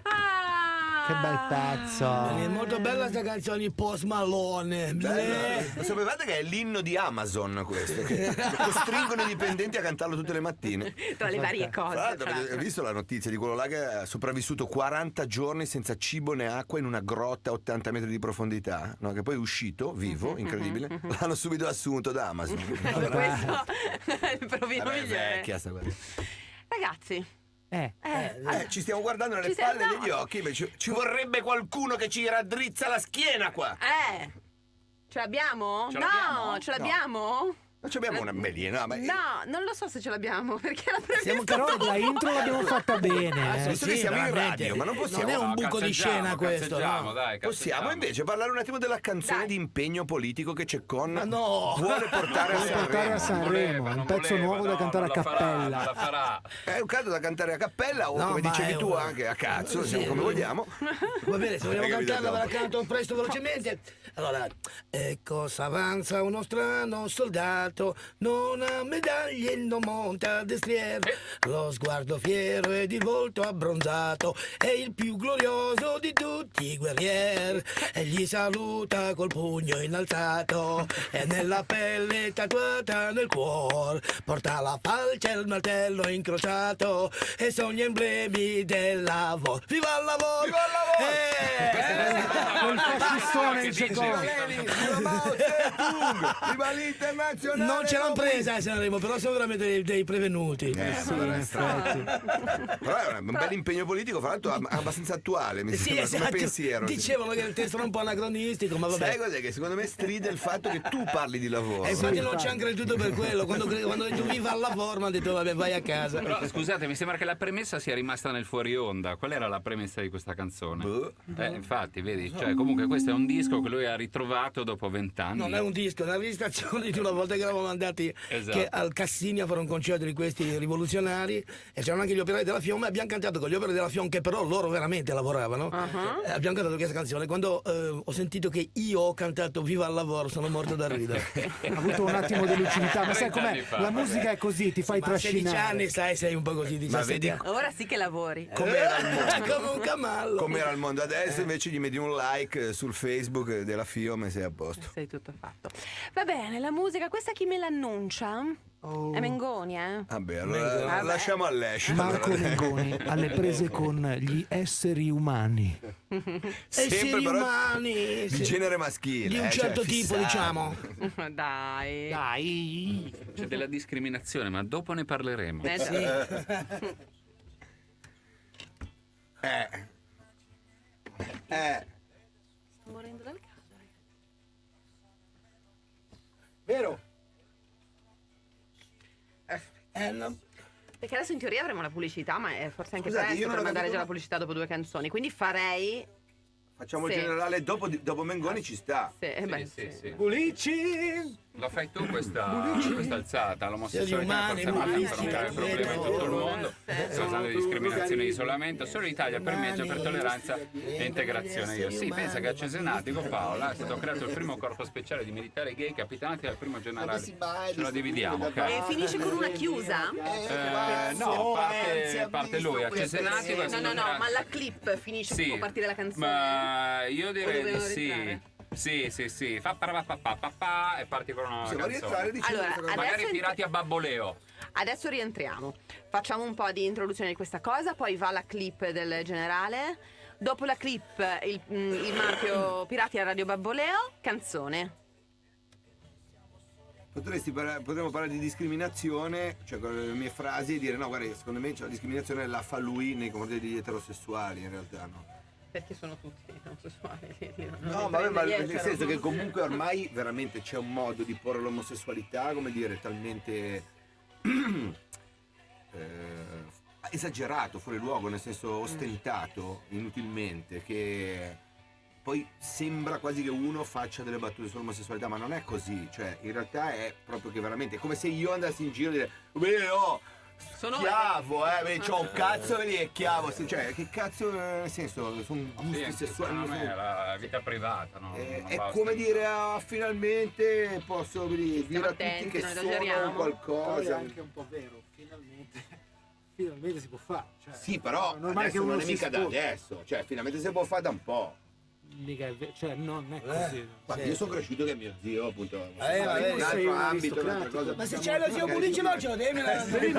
Speaker 9: Ah.
Speaker 5: Che bel pezzo.
Speaker 4: È molto bella sta canzone di Post Malone.
Speaker 1: Lo sapevate che è l'inno di Amazon questo? Che costringono i dipendenti a cantarlo tutte le mattine.
Speaker 9: Tra le varie cose.
Speaker 1: Tra l'altro,
Speaker 9: tra l'altro.
Speaker 1: hai visto la notizia di quello là che ha sopravvissuto 40 giorni senza cibo né acqua in una grotta a 80 metri di profondità? No, che poi è uscito vivo, incredibile. L'hanno subito assunto da Amazon.
Speaker 9: Questo è il provino
Speaker 1: Vabbè,
Speaker 9: migliore.
Speaker 1: vecchia sta cosa.
Speaker 9: Ragazzi,
Speaker 1: Ci stiamo guardando nelle
Speaker 9: Ci stiamo-
Speaker 1: palle
Speaker 9: no.
Speaker 1: degli occhi, beh, ci vorrebbe qualcuno che ci raddrizza la schiena qua.
Speaker 9: ce l'abbiamo?
Speaker 3: Ce l'abbiamo?
Speaker 9: No, ce l'abbiamo?
Speaker 1: Non ci abbiamo una melina, ma
Speaker 9: No, non lo so se ce l'abbiamo perché la prevista
Speaker 5: Però la intro l'abbiamo fatta bene.
Speaker 1: visto che siamo in radio, ma non possiamo.
Speaker 4: Non è un buco di scena questo,
Speaker 3: cazzeggiamo,
Speaker 4: no?
Speaker 3: dai,
Speaker 1: Possiamo
Speaker 3: cazzeggiamo.
Speaker 1: invece parlare un attimo della canzone
Speaker 9: Dai.
Speaker 1: di impegno politico che c'è con
Speaker 4: Ma no!
Speaker 1: vuole portare a
Speaker 5: Vuole portare a
Speaker 1: Sanremo.
Speaker 5: Sanremo, un pezzo nuovo da cantare a
Speaker 3: Non la
Speaker 5: cappella.
Speaker 3: farà.
Speaker 1: È un canto da cantare a cappella o
Speaker 4: No,
Speaker 1: come
Speaker 4: ma
Speaker 1: dicevi
Speaker 4: è
Speaker 1: tu
Speaker 4: un-
Speaker 1: anche a cazzo,
Speaker 4: Sì.
Speaker 1: diciamo come vogliamo.
Speaker 4: Va bene, se vogliamo
Speaker 1: Hai capito
Speaker 4: cantarla ve la
Speaker 1: dopo.
Speaker 4: canto presto velocemente. Allora, cosa avanza uno strano soldato, non ha medaglie, non monta destrier. Lo sguardo fiero ed il volto abbronzato, è il più glorioso di tutti i guerrier. Egli saluta col pugno innalzato e nella pelle tatuata nel cuore. Porta la falce e il martello incrociato e sono gli emblemi del lavoro. Viva il lavoro!
Speaker 1: Viva il lavoro!
Speaker 5: Quel fascistone
Speaker 3: Che
Speaker 5: in
Speaker 3: dice?
Speaker 5: secondo.
Speaker 1: Viva Mao Zedong! Viva l'internazionale!
Speaker 4: Non ce l'hanno presa a Sanremo, però sono veramente dei prevenuti.
Speaker 1: Però è un bel impegno politico, fra l'altro abbastanza attuale, mi
Speaker 4: Sì,
Speaker 1: sembra, come
Speaker 4: esatto.
Speaker 1: pensiero.
Speaker 4: Dicevano che il testo era un po' anacronistico, ma vabbè.
Speaker 1: Sai cos'è? Che secondo me stride il fatto che tu parli di lavoro.
Speaker 4: E infatti non ci hanno creduto per quello. Quando ho detto viva al lavoro, mi hanno detto vabbè, vai a casa.
Speaker 3: Però scusate, mi sembra che la premessa sia rimasta nel fuori onda. Qual era la premessa di questa canzone?
Speaker 1: Boh.
Speaker 3: Infatti, vedi, cioè, comunque questo è un disco che lui ha ritrovato dopo 20 anni.
Speaker 4: Non è un disco, è una registrazione di una volta che eravamo andati
Speaker 3: Esatto.
Speaker 4: che al Cassini a fare un concerto di questi rivoluzionari e c'erano anche gli operai della FIOM e abbiamo cantato con gli operai della FIOM che però loro veramente lavoravano. Abbiamo cantato questa canzone. Quando ho sentito che io ho cantato Viva al lavoro sono morto da ridere.
Speaker 5: Ha avuto un attimo di lucidità, ma sai
Speaker 3: 30 anni
Speaker 5: com'è?
Speaker 3: fa,
Speaker 5: La musica è così, ti fai
Speaker 4: Ma a 16
Speaker 5: trascinare.
Speaker 4: anni sai, sei un po' così, 17
Speaker 1: vedi-
Speaker 4: anni.
Speaker 9: Ora sì che lavori.
Speaker 1: Com'era il mondo?
Speaker 4: Come un camallo.
Speaker 1: Com'era il mondo adesso invece gli metti un like sul Facebook della FIOM e sei a posto.
Speaker 9: Sei tutto fatto. Va bene, la musica, questa chi me l'annuncia? È Mengoni, eh?
Speaker 1: Vabbè, allora
Speaker 9: Vabbè.
Speaker 1: lasciamo all'Ash.
Speaker 5: Marco
Speaker 1: allora.
Speaker 5: Mengoni alle prese con gli esseri umani.
Speaker 4: Esseri
Speaker 1: però
Speaker 4: umani
Speaker 1: di
Speaker 4: sì.
Speaker 1: genere maschile.
Speaker 4: Di un
Speaker 1: cioè,
Speaker 4: certo tipo,
Speaker 1: fissati.
Speaker 4: diciamo.
Speaker 9: Dai.
Speaker 5: Dai.
Speaker 3: C'è della discriminazione, ma dopo ne parleremo.
Speaker 9: Sì. Sto morendo dal caldo.
Speaker 4: Vero? No.
Speaker 9: Perché adesso in teoria avremo la pubblicità, ma è forse anche
Speaker 1: Scusate, io
Speaker 9: presto
Speaker 1: non
Speaker 9: per
Speaker 1: ho
Speaker 9: mandare
Speaker 1: capito-
Speaker 9: già la pubblicità dopo 2 canzoni. Quindi farei.
Speaker 1: Facciamo il
Speaker 9: Sì.
Speaker 1: generale dopo Mengoni ci sta.
Speaker 9: Sì, beh,
Speaker 3: Sì, sì, sì.
Speaker 5: Pulici!
Speaker 3: La fai tu questa alzata, l'omosessualità
Speaker 4: umani,
Speaker 3: è forse matta per un
Speaker 4: bulici,
Speaker 3: grave problema in tutto il mondo.
Speaker 9: Sì.
Speaker 3: Stiamo parlando di discriminazione e isolamento. Solo l'Italia primeggia per tolleranza e integrazione. Io sì, pensa che a Cesenatico, Paola, è stato creato il primo corpo speciale di militari gay capitanati dal primo generale. Ce la dividiamo, ok?
Speaker 9: E finisce con una chiusa?
Speaker 3: No, parte lui a Cesenatico. e
Speaker 9: No,
Speaker 3: secondo
Speaker 9: no,
Speaker 3: me-
Speaker 9: ma la clip finisce,
Speaker 3: Sì,
Speaker 9: può partire la canzone.
Speaker 3: ma io direi di
Speaker 9: dobbiamo
Speaker 3: sì.
Speaker 9: rientrare?
Speaker 3: Sì. Fa pa e parti con una
Speaker 1: Possiamo rientrare
Speaker 3: canzone.
Speaker 1: dicendo
Speaker 9: Allora,
Speaker 1: questa cosa.
Speaker 9: adesso
Speaker 3: Magari pirati a Babboleo.
Speaker 9: Adesso rientriamo. Facciamo un po' di introduzione di questa cosa, poi va la clip del generale. Dopo la clip il marchio Pirati a Radio Babboleo, canzone.
Speaker 1: Potremmo parlare di discriminazione, cioè con le mie frasi e dire no, guarda, secondo me la discriminazione la fa lui nei confronti degli eterosessuali, in realtà no.
Speaker 9: Perché sono tutti omosessuali.
Speaker 1: No, vabbè, ma nel senso che comunque ormai veramente c'è un modo di porre l'omosessualità, come dire, talmente esagerato, fuori luogo, nel senso ostentato inutilmente, che poi sembra quasi che uno faccia delle battute sull'omosessualità, ma non è così, cioè in realtà è proprio che veramente è come se io andassi in giro e dire beh,
Speaker 9: Sono
Speaker 1: Chiavo, c'ho un cazzo e chiavo, cioè che cazzo, nel senso, sono gusti sessuali.
Speaker 3: Secondo me è la vita privata, no? Non
Speaker 1: È
Speaker 3: basta.
Speaker 1: come dire, finalmente posso dire a tutti
Speaker 9: attenti,
Speaker 1: che
Speaker 9: non
Speaker 1: sono
Speaker 9: esageriamo.
Speaker 5: Però è
Speaker 1: qualcosa.
Speaker 5: anche un po' vero, finalmente si può fare. Cioè,
Speaker 1: Sì, però
Speaker 5: è normale
Speaker 1: adesso
Speaker 5: che uno
Speaker 1: non è
Speaker 5: si
Speaker 1: mica da
Speaker 5: sposi.
Speaker 1: adesso, cioè finalmente si può fare da un po'.
Speaker 5: Mica è cioè non è così.
Speaker 1: Guarda, io sono cresciuto che mio zio, appunto,
Speaker 4: vabbè,
Speaker 1: un
Speaker 5: sei
Speaker 1: altro
Speaker 5: un
Speaker 1: ambito, un'altra
Speaker 5: aristocratico.
Speaker 1: cosa.
Speaker 4: Ma se c'hai lo zio Bulici no, ce lo devi
Speaker 5: Ma se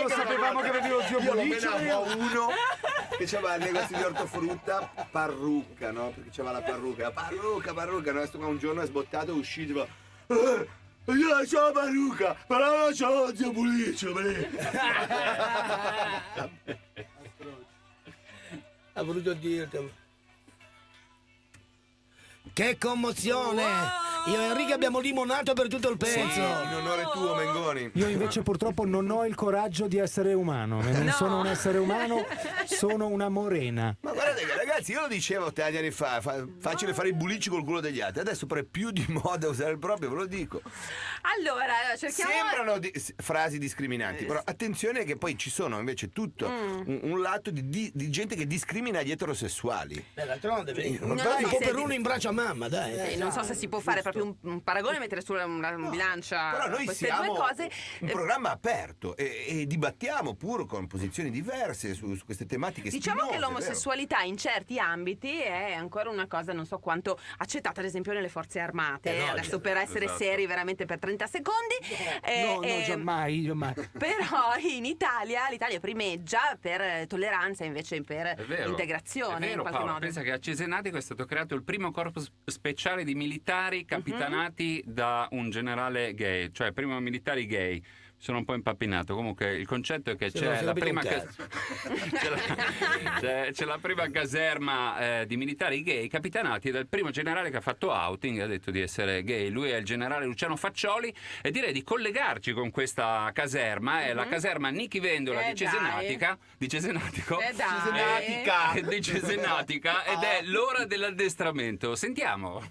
Speaker 5: lo sapevamo che avevi lo zio
Speaker 1: Io lo
Speaker 5: Boliccio,
Speaker 1: menavo a uno che c'aveva il negozio di ortofrutta, parrucca, no? Perché c'aveva la parrucca, no? Questo qua un giorno è sbottato, è uscito e fa io c'ho la parrucca, però non c'ho lo zio Buliccio,
Speaker 4: Ha voluto dirtelo. Che commozione! Io e Enrico abbiamo limonato per tutto il pezzo.
Speaker 1: in onore tuo, Mengoni.
Speaker 5: Io invece purtroppo non ho il coraggio di essere umano, non sono un essere umano, sono una morena.
Speaker 1: Ma guardate che ragazzi, io lo dicevo tanti anni fa, facile fare i bulici col culo degli altri, adesso però è più di moda usare il proprio, ve lo dico.
Speaker 9: Allora, cerchiamo.
Speaker 1: Sembrano frasi discriminanti, però attenzione che poi ci sono invece tutto un lato di gente che discrimina gli eterosessuali.
Speaker 4: D'altronde,
Speaker 9: No,
Speaker 4: un po' per
Speaker 9: senti-
Speaker 4: uno in braccio a mamma, dai.
Speaker 9: Non so se si può fare proprio un paragone e mettere sulla una bilancia
Speaker 1: Però noi
Speaker 9: queste
Speaker 1: siamo
Speaker 9: due cose.
Speaker 1: un programma aperto e dibattiamo pur con posizioni diverse su queste tematiche
Speaker 9: Diciamo
Speaker 1: spinose,
Speaker 9: che l'omosessualità in certi ambiti è ancora una cosa non so quanto accettata, ad esempio nelle forze armate.
Speaker 4: no,
Speaker 9: Adesso per essere
Speaker 3: esatto.
Speaker 9: seri veramente per 30 secondi.
Speaker 5: No, giammai.
Speaker 9: Però in Italia l'Italia primeggia per tolleranza invece per
Speaker 3: È vero,
Speaker 9: integrazione
Speaker 3: è vero,
Speaker 9: in qualche
Speaker 3: Paolo,
Speaker 9: modo.
Speaker 3: pensa che a Cesenatico è stato creato il primo corpo speciale di militari capitanati da un generale gay, cioè primo militari gay. Sono un po' impappinato. Comunque il concetto è che
Speaker 4: Sì, non
Speaker 3: c'è
Speaker 4: si
Speaker 3: la
Speaker 4: capiva
Speaker 3: prima
Speaker 4: un cazzo.
Speaker 3: c'è la prima caserma di militari gay capitanati dal primo generale che ha fatto outing, ha detto di essere gay. Lui è il generale Luciano Faccioli e direi di collegarci con questa caserma. È la caserma Nichi Vendola di Cesenatica, di Cesenatico.
Speaker 9: Dai.
Speaker 3: Di Cesenatica ed è l'ora dell'addestramento. Sentiamo.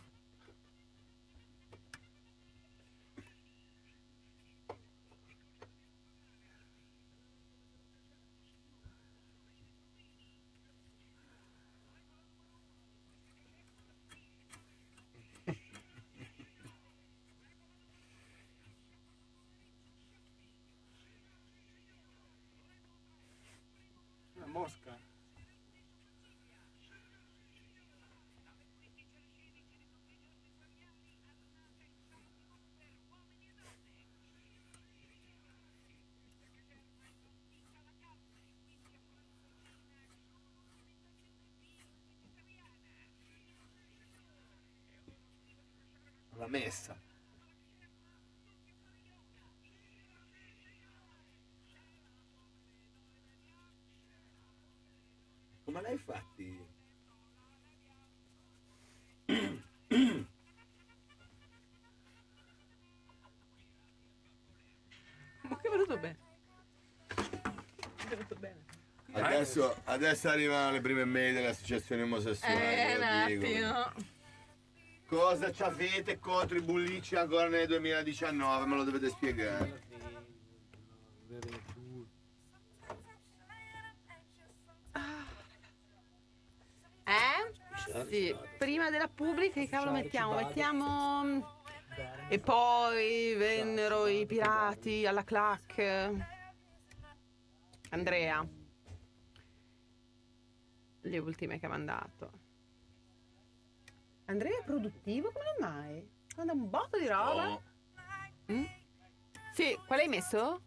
Speaker 5: Una mosca.
Speaker 1: La messa. Come l'hai fatti?
Speaker 9: Ma che è venuto bene. È venuto bene.
Speaker 1: Adesso arrivano le prime mail delle associazioni omosessuali. ve
Speaker 9: Un
Speaker 1: lo dico.
Speaker 9: attimo.
Speaker 1: Cosa ci avete contro i bullici ancora nel 2019? Me lo dovete spiegare.
Speaker 9: Sì, prima della pubblica che cavolo mettiamo? Mettiamo e poi vennero i pirati alla clac. Andrea. Le ultime che ha mandato. Andrea è produttivo? Come mai? Manda un botto di roba.
Speaker 1: Oh.
Speaker 9: Mm? Sì, quale hai messo?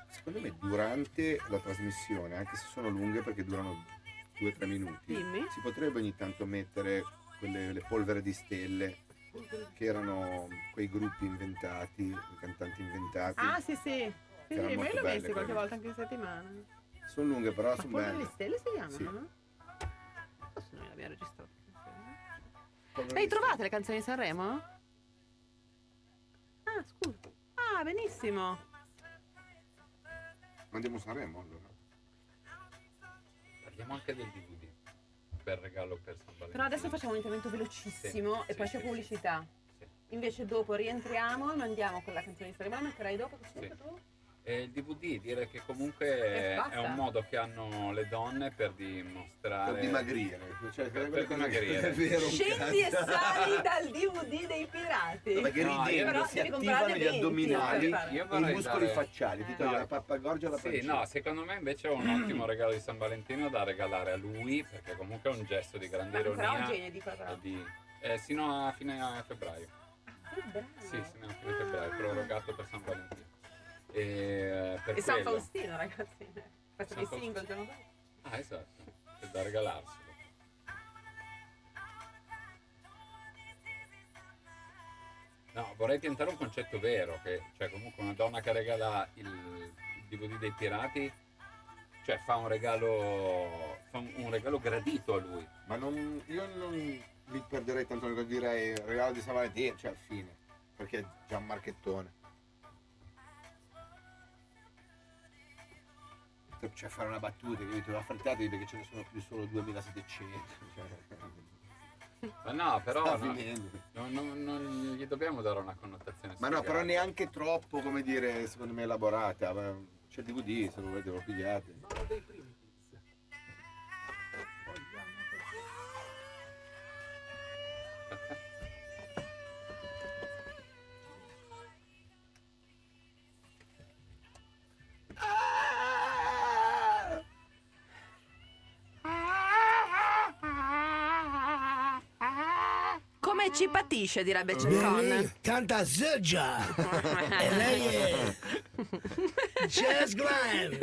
Speaker 1: Secondo me durante la trasmissione, anche se sono lunghe perché durano 2-3 minuti,
Speaker 9: Dimmi.
Speaker 1: si potrebbe ogni tanto mettere le polvere di stelle, che erano quei gruppi inventati, i cantanti inventati.
Speaker 9: Ah, sì, sì. Sì,
Speaker 1: erano
Speaker 9: me
Speaker 1: molto
Speaker 9: l'ho
Speaker 1: belle
Speaker 9: messi qualche
Speaker 1: quelle.
Speaker 9: volta anche in settimana.
Speaker 1: Sono lunghe però
Speaker 9: Ma
Speaker 1: sono
Speaker 9: Polvere
Speaker 1: belle.
Speaker 9: di stelle si chiamano,
Speaker 1: Sì.
Speaker 9: no? Forse noi l'abbiamo registrato.
Speaker 1: Polvere
Speaker 9: Le hai
Speaker 1: di
Speaker 9: trovate le canzoni di Sanremo? Ah, scusa. Ah, benissimo.
Speaker 1: stelle. Andiamo a Sanremo allora.
Speaker 3: Parliamo anche del DVD. bel regalo per San Valentino.
Speaker 9: Però adesso facciamo un intervento velocissimo
Speaker 3: Sì,
Speaker 9: e poi
Speaker 3: sì,
Speaker 9: c'è
Speaker 3: sì,
Speaker 9: pubblicità.
Speaker 3: sì.
Speaker 9: Invece dopo rientriamo e mandiamo con la canzone di storia. Ma la metterai dopo? Che
Speaker 3: Sì.
Speaker 9: tu?
Speaker 3: E il DVD direi che comunque
Speaker 9: basta.
Speaker 3: è un modo che hanno le donne per dimostrare
Speaker 1: Per dimagrire, cioè,
Speaker 3: per dimagrire.
Speaker 1: è vero, un
Speaker 9: Scendi e
Speaker 1: cazzo.
Speaker 9: sali dal DVD dei pirati.
Speaker 1: Perché
Speaker 3: No,
Speaker 1: ridendo
Speaker 9: però
Speaker 1: si
Speaker 9: devi
Speaker 1: attivano
Speaker 9: comprarne
Speaker 1: gli
Speaker 9: 20
Speaker 1: addominali
Speaker 9: per fare.
Speaker 3: Io
Speaker 1: e i
Speaker 3: vorrei
Speaker 1: muscoli
Speaker 3: dare-
Speaker 1: facciali, ti togli
Speaker 3: No.
Speaker 1: la pappagorgia e la
Speaker 3: Sì,
Speaker 1: pancina.
Speaker 3: no, secondo me invece è un ottimo regalo di San Valentino da regalare a lui, perché comunque è un gesto di grande
Speaker 9: Ma ancora
Speaker 3: ironia.
Speaker 9: oggi è edicola, però.
Speaker 3: Sino a fine febbraio.
Speaker 9: Febbraio.
Speaker 3: Sì, sino a fine febbraio, prorogato per San Valentino. Per
Speaker 9: E San
Speaker 3: quello-
Speaker 9: Faustino, ragazzi. Faccio dei
Speaker 3: San
Speaker 9: single il giorno dopo.
Speaker 3: Ah, esatto, è da regalarselo. No, vorrei tentare un concetto vero, che cioè comunque una donna che regala il DVD dei pirati, cioè fa un regalo gradito a lui.
Speaker 1: Ma io non mi perderei tanto nel dire il regalo di San Valentino, cioè al fine, perché è già un marchettone. Cioè fare una battuta, capito? Affrettatevi perché ce ne sono più solo 2700. Cioè,
Speaker 3: Ma no, però
Speaker 1: sta
Speaker 3: no,
Speaker 1: finendo.
Speaker 3: non gli dobbiamo dare una connotazione
Speaker 1: Ma no,
Speaker 3: spiegata.
Speaker 1: però neanche troppo, come dire, secondo me elaborata. C'è il DVD, se lo volete lo pigliate.
Speaker 9: Come ci patisce, direbbe Cecon.
Speaker 4: Canta Sergia e lei è Jazz Glam.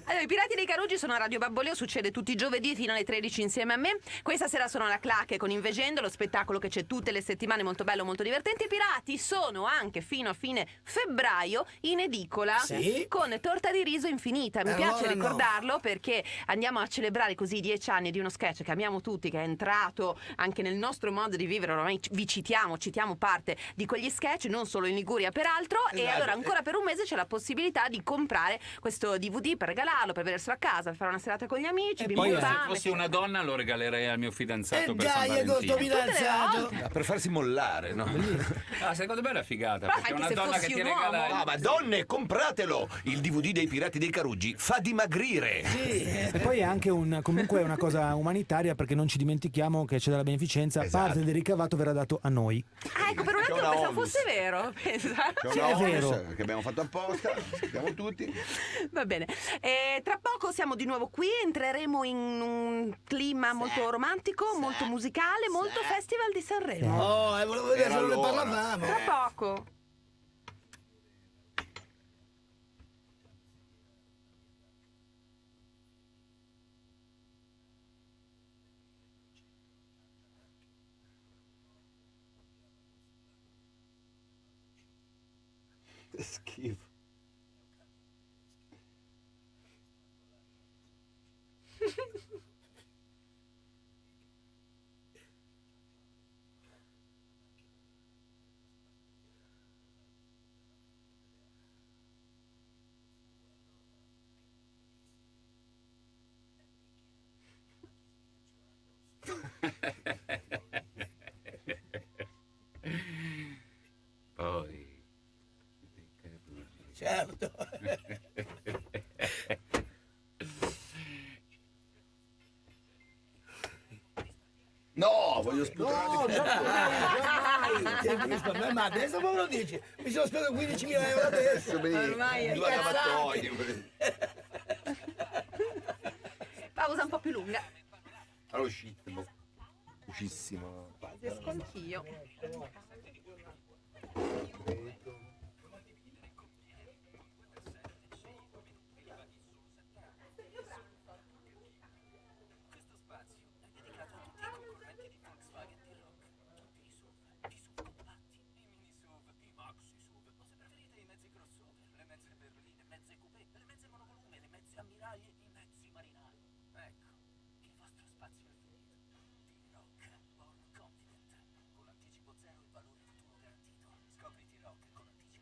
Speaker 9: Allora, i Pirati dei Carugi sono a Radio Babboleo, succede tutti i giovedì fino alle 13 insieme a me. Questa sera sono alla Clacche con Invegendo, lo spettacolo che c'è tutte le settimane, molto bello, molto divertente. I Pirati sono anche fino a fine febbraio in edicola
Speaker 4: Sì.
Speaker 9: con Torta di riso infinita. Mi
Speaker 4: Allora
Speaker 9: piace
Speaker 4: no.
Speaker 9: ricordarlo perché andiamo a celebrare così i 10 anni di uno sketch che amiamo tutti, che è entrato anche nel nostro modo di vivere. Ormai vi citiamo parte di quegli sketch, non solo in Liguria peraltro. E
Speaker 1: Esatto.
Speaker 9: allora ancora per un mese c'è la possibilità di comprare questo DVD per regalarlo, per vederselo a casa, per fare una serata con gli amici,
Speaker 5: E
Speaker 9: bimbo
Speaker 5: poi,
Speaker 3: Io, se
Speaker 9: fame.
Speaker 3: fossi una donna lo regalerei al mio fidanzato
Speaker 4: E
Speaker 3: per San
Speaker 4: dai, con sto
Speaker 3: Valentino.
Speaker 4: fidanzato.
Speaker 1: Per farsi mollare, no?
Speaker 3: Ah, secondo me è una figata,
Speaker 9: Però
Speaker 3: perché
Speaker 9: anche
Speaker 3: una
Speaker 9: se
Speaker 3: donna che
Speaker 9: fossi
Speaker 3: ti
Speaker 9: un
Speaker 3: regala
Speaker 9: uomo.
Speaker 1: No, ma donne, compratelo! Il DVD dei Pirati dei Carugi fa dimagrire!
Speaker 5: E poi è anche comunque una cosa umanitaria, perché non ci dimentichiamo che c'è della beneficenza,
Speaker 1: Esatto.
Speaker 5: parte del ricavato verrà dato a noi.
Speaker 9: Ah, ecco, per un
Speaker 1: C'è
Speaker 9: attimo
Speaker 1: una
Speaker 9: pensavo
Speaker 1: onlus.
Speaker 9: fosse vero. Pensa.
Speaker 1: C'è
Speaker 5: Sì,
Speaker 1: una
Speaker 5: è
Speaker 1: onlus
Speaker 5: vero.
Speaker 1: che abbiamo fatto apposta, sappiamo tutti.
Speaker 9: Va bene. Tra poco siamo di nuovo qui, entreremo in un clima molto romantico, molto musicale, molto Festival di Sanremo.
Speaker 4: Oh, e volevo vedere se non ne
Speaker 1: allora.
Speaker 4: parlavamo.
Speaker 9: Tra poco.
Speaker 1: Schifo.
Speaker 3: Poi
Speaker 4: Certo.
Speaker 1: No, voglio sputare.
Speaker 4: No, già ma adesso come lo dici? Mi sono speso 15.000 euro adesso.
Speaker 9: Ormai è
Speaker 1: due
Speaker 9: cazzato.
Speaker 1: lavatoio.
Speaker 9: Pausa un po' più lunga.
Speaker 1: Allora uscissimo. Uscissimo.
Speaker 9: Riesco anch'io.
Speaker 8: Questo spazio è dedicato a tutti i concorrenti di Volkswagen T-Rock. Tutti i SUV, i SUV compatti, i mini SUV, i maxi SUV, o se preferite i mezzi crossover, le mezze berline, mezze coupé, le mezze monovolume, le mezze ammiragli, i mezzi marinai. Ecco, il vostro spazio è finito. T-Rock, Born Confident, con anticipo zero e valore futuro garantito. Scopri T-Rock con anticipo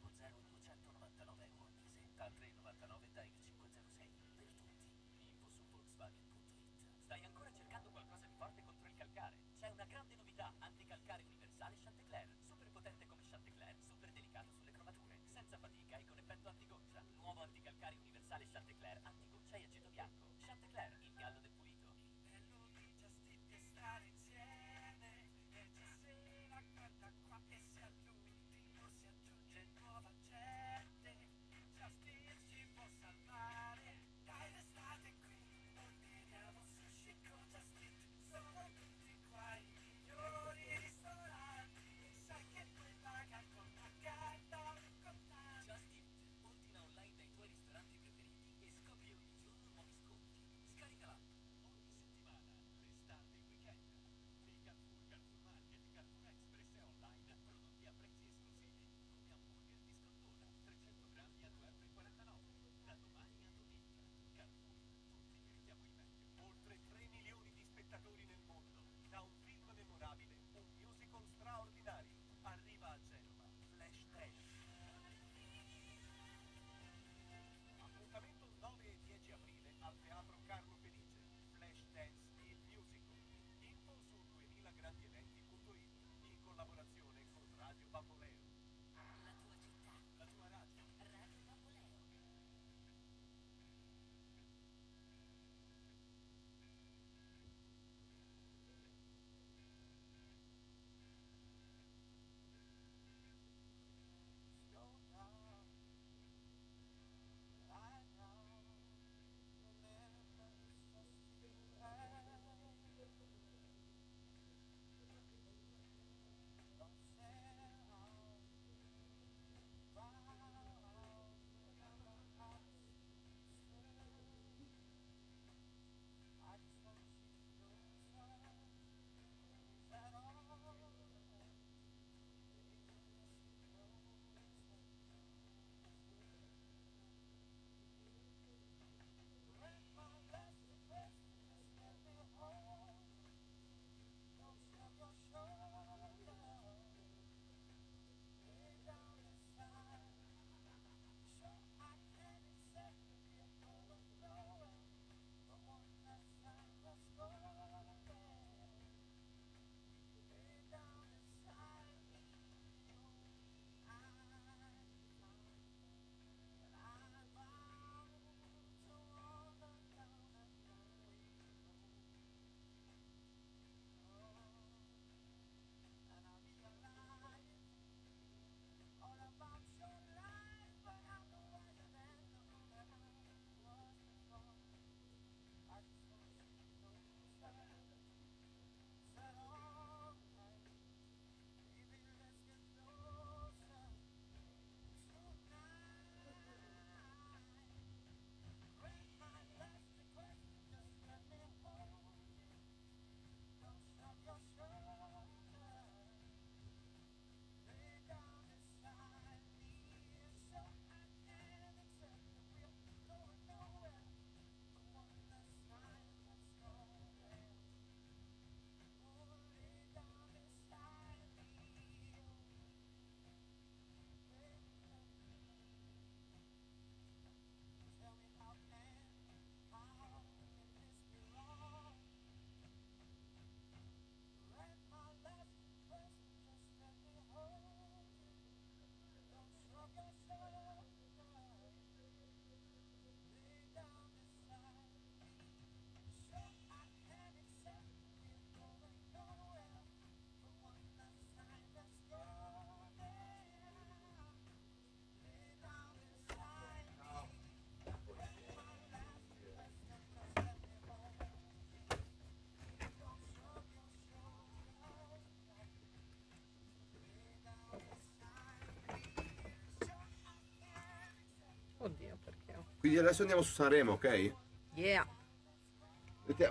Speaker 1: Quindi adesso andiamo su Sanremo, ok?
Speaker 9: Yeah.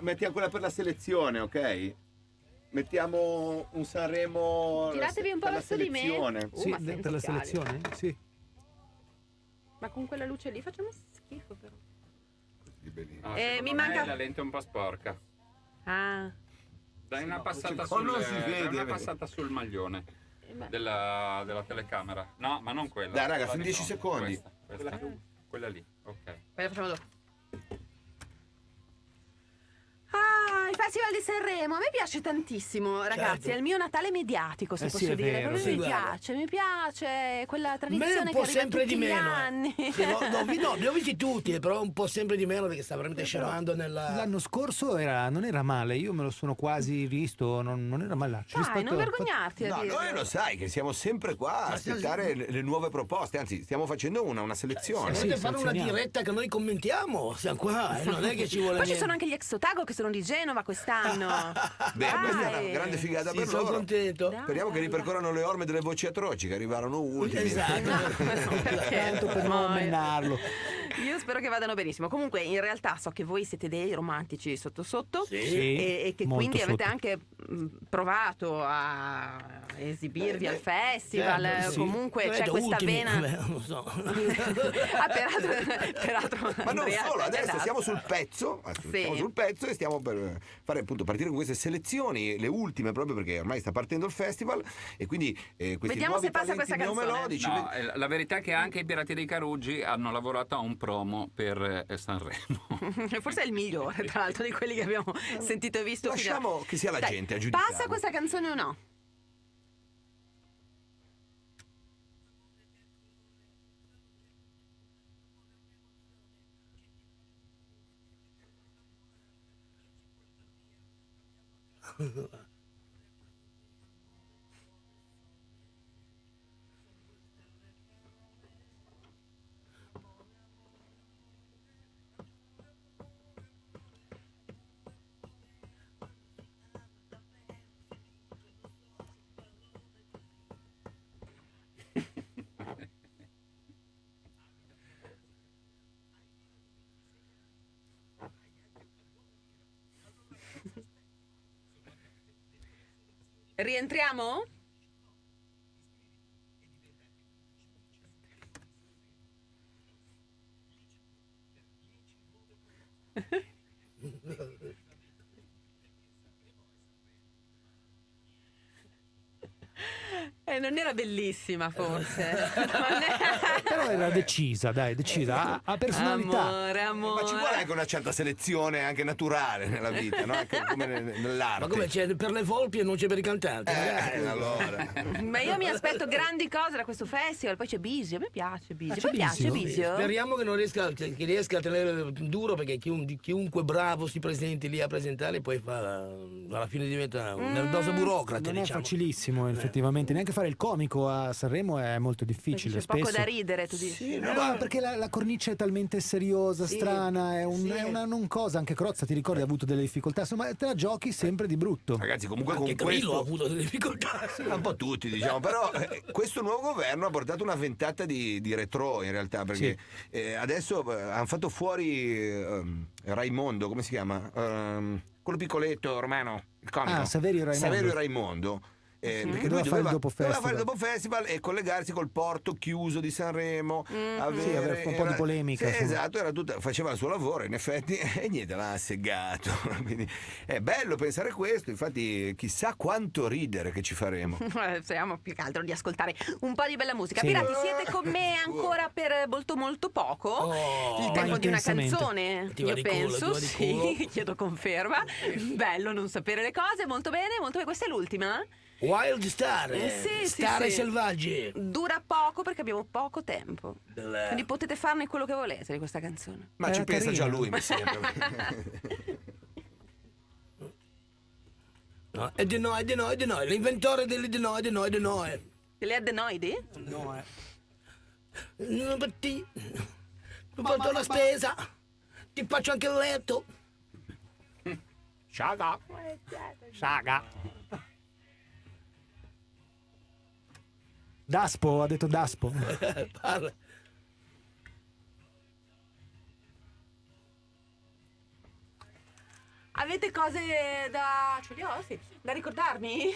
Speaker 1: Mettiamo quella per la selezione, ok? Mettiamo un Sanremo
Speaker 9: Giratevi un po'
Speaker 1: per la
Speaker 9: verso di me.
Speaker 1: selezione.
Speaker 5: Sì,
Speaker 9: ma
Speaker 5: per
Speaker 9: senza
Speaker 5: la
Speaker 9: occhiali.
Speaker 5: selezione? Sì.
Speaker 9: Ma con quella luce lì facciamo schifo però.
Speaker 3: No,
Speaker 9: mi
Speaker 3: secondo
Speaker 9: manca-
Speaker 3: me la lente è un po' sporca.
Speaker 9: Ah.
Speaker 3: Dai una passata,
Speaker 1: non si vede,
Speaker 3: dai una
Speaker 1: vedi.
Speaker 3: passata sul maglione
Speaker 9: beh.
Speaker 3: della telecamera. No, ma non quella.
Speaker 1: Dai, raga,
Speaker 3: quella
Speaker 1: sono
Speaker 3: di
Speaker 1: 10
Speaker 3: fronte,
Speaker 1: secondi.
Speaker 3: Questa. Quella lì, ok.
Speaker 9: Poi la facciamo dopo. Ah, il Festival di Sanremo, a me piace tantissimo, ragazzi,
Speaker 4: Certo.
Speaker 9: è il mio Natale mediatico, se
Speaker 5: Sì,
Speaker 9: posso
Speaker 5: è
Speaker 9: dire.
Speaker 5: vero,
Speaker 9: Proprio
Speaker 4: sì,
Speaker 9: mi
Speaker 4: guarda.
Speaker 9: piace quella
Speaker 4: Me un
Speaker 9: tradizione che
Speaker 4: po'
Speaker 9: arriva
Speaker 4: sempre
Speaker 9: tutti
Speaker 4: di
Speaker 9: gli
Speaker 4: meno.
Speaker 9: anni.
Speaker 4: Sì, no, li ho visti tutti, però un po' sempre di meno perché sta veramente scemando nella...
Speaker 5: L'anno scorso non era male, io me lo sono quasi visto, non era malaccio.
Speaker 9: Dai, non vergognarti a
Speaker 1: No,
Speaker 9: dirlo.
Speaker 1: noi lo sai che siamo sempre qua a aspettare le nuove proposte, anzi stiamo facendo una selezione.
Speaker 4: Se
Speaker 5: sì,
Speaker 4: volete fare una
Speaker 5: selezioniamo.
Speaker 4: diretta che noi commentiamo, siamo qua, non è che ci vuole
Speaker 9: Poi ci
Speaker 4: niente.
Speaker 9: sono anche gli ex Otago che sono di Genova quest'anno.
Speaker 1: Beh, questa è
Speaker 9: Dai.
Speaker 1: una grande figata
Speaker 4: Sì,
Speaker 1: per
Speaker 4: sono
Speaker 1: loro.
Speaker 4: contento.
Speaker 9: Dai.
Speaker 1: Speriamo che ripercorrano le orme delle voci atroci che arrivarono ultimi.
Speaker 4: Esatto.
Speaker 5: Tanto per non ammenarlo.
Speaker 9: Io spero che vadano benissimo. Comunque, in realtà so che voi siete dei romantici sotto sotto
Speaker 4: Sì.
Speaker 9: e che
Speaker 5: molto
Speaker 9: quindi avete
Speaker 5: sotto.
Speaker 9: anche provato a esibirvi al festival.
Speaker 4: Certo, sì.
Speaker 9: Comunque c'è
Speaker 4: Vedete,
Speaker 9: questa
Speaker 4: ultimi,
Speaker 9: vena.
Speaker 4: vabbè, non lo so.
Speaker 9: Ah, peraltro,
Speaker 1: Ma non
Speaker 9: Andrea,
Speaker 1: solo, adesso
Speaker 9: esatto.
Speaker 1: siamo sul pezzo, siamo sul pezzo e stiamo per fare appunto partire con queste selezioni, le ultime proprio perché ormai sta partendo il festival e quindi questi
Speaker 9: Vediamo
Speaker 1: nuovi
Speaker 9: se passa
Speaker 1: talenti
Speaker 9: questa canzone.
Speaker 1: neomelodici.
Speaker 3: No, la verità è che anche i Pirati dei Carugi hanno lavorato a un promo per Sanremo.
Speaker 9: Forse è il migliore, tra l'altro, di quelli che abbiamo sentito e visto.
Speaker 1: Lasciamo che sia la
Speaker 9: Dai,
Speaker 1: gente a giudicare.
Speaker 9: passa questa canzone o no? Rientriamo? Non era bellissima forse.
Speaker 5: Però era decisa, dai, decisa, ha personalità.
Speaker 9: Amore.
Speaker 1: Ma ci vuole anche una certa selezione anche naturale nella vita, no? Anche come nell'arte.
Speaker 4: Ma come c'è per le volpi e non c'è per i cantanti? ragazzi?
Speaker 1: Allora.
Speaker 9: Ma io mi aspetto grandi cose da questo festival. Poi c'è Bisio, a me piace Bisio.
Speaker 5: c'è
Speaker 9: Mi piace
Speaker 5: Bisio?
Speaker 9: Bisio.
Speaker 4: Speriamo che non riesca a tenere duro perché chiunque bravo si presenti lì a presentare poi alla fine diventa un nerdoso burocrate,
Speaker 5: Non è
Speaker 4: diciamo.
Speaker 5: facilissimo, effettivamente. Neanche fare il comico a Sanremo è molto difficile.
Speaker 9: C'è poco
Speaker 5: Spesso.
Speaker 9: da ridere, tu dici.
Speaker 1: Sì, no,
Speaker 5: No,
Speaker 1: ma-
Speaker 5: perché la cornice è talmente seriosa,
Speaker 4: Sì,
Speaker 5: strana, è
Speaker 4: sì.
Speaker 5: una non cosa. Anche Crozza, ti ricordi, ha avuto delle difficoltà. Insomma, te la giochi sempre di brutto.
Speaker 1: Ragazzi, comunque
Speaker 4: Anche
Speaker 1: con
Speaker 4: Grillo ha
Speaker 1: questo
Speaker 4: avuto delle difficoltà.
Speaker 1: un po' tutti, diciamo, però questo nuovo governo ha portato una ventata di retro in realtà, perché adesso hanno fatto fuori Raimondo, come si chiama? Quello piccoletto romano, il comico.
Speaker 5: Ah, Saverio Raimondo.
Speaker 1: Saverio Raimondo. Perché
Speaker 5: Doveva
Speaker 1: lui
Speaker 5: fare il dopo
Speaker 1: doveva
Speaker 5: festival.
Speaker 1: fare il dopo festival e collegarsi col porto chiuso di Sanremo,
Speaker 5: Sì, avere un po' di polemica,
Speaker 1: sì,
Speaker 5: insomma.
Speaker 1: esatto, faceva il suo lavoro in effetti e niente, l'ha seggato. Quindi è bello pensare questo, infatti chissà quanto ridere che ci faremo.
Speaker 9: Speriamo più che altro di ascoltare un po' di bella musica.
Speaker 5: Sì.
Speaker 9: Pirati, siete con me ancora per molto poco. Il tempo di una
Speaker 5: intensamente.
Speaker 9: canzone,
Speaker 4: Ti va
Speaker 9: io
Speaker 4: di culo,
Speaker 9: penso,
Speaker 4: ti va di
Speaker 9: sì,
Speaker 4: culo.
Speaker 9: chiedo conferma. Bello non sapere le cose, molto bene, questa è l'ultima.
Speaker 4: Wild Star,
Speaker 9: Sì,
Speaker 4: Stare
Speaker 9: sì.
Speaker 4: selvaggi.
Speaker 9: Dura poco perché abbiamo poco tempo. Quindi potete farne quello che volete di questa canzone.
Speaker 1: Ma ci pensa
Speaker 5: carina.
Speaker 1: già lui, mi sembra.
Speaker 4: No, è di noi, l'inventore delle di noi.
Speaker 9: Delle adenoidi?
Speaker 5: No,
Speaker 4: Ti porto la spesa, ti faccio anche il letto.
Speaker 5: Saga. Daspo, ha detto Daspo.
Speaker 4: Parla.
Speaker 9: Avete cose da... ce li ho, sì. Da ricordarmi?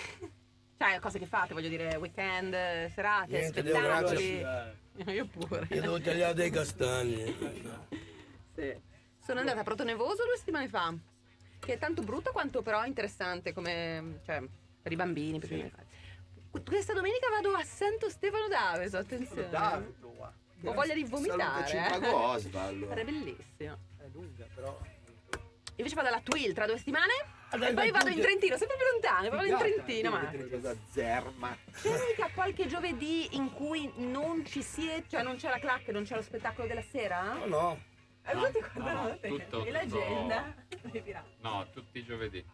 Speaker 9: Cioè, cose che fate, voglio dire, weekend, serate,
Speaker 4: Niente, Dio
Speaker 9: spettacoli.
Speaker 4: grazie.
Speaker 9: Io pure.
Speaker 4: Io devo tagliare dei castagni.
Speaker 9: Sì. Sono andata a Protonevoso 2 settimane fa, che è tanto brutto quanto però interessante come, cioè, per i bambini. Per i Questa domenica vado a Santo Stefano d'Aveso, attenzione. Ho voglia di vomitare.
Speaker 1: Salutaci in Pago Osvaldo.
Speaker 9: Sarebbe bellissimo.
Speaker 4: È lunga, però.
Speaker 9: Invece vado alla Twill tra 2 settimane e
Speaker 4: dai,
Speaker 9: poi vado
Speaker 4: tutti.
Speaker 9: in Trentino, sempre più lontano, vado in Trentino, ma
Speaker 1: Da Zerma.
Speaker 9: c'è mica qualche giovedì in cui non ci siete, cioè non c'è la clac, non c'è lo spettacolo della sera?
Speaker 4: No, no.
Speaker 9: Tutti guardano
Speaker 3: no,
Speaker 9: te.
Speaker 3: tutto-
Speaker 9: E l'agenda? dei pirati.
Speaker 3: No, tutti i giovedì.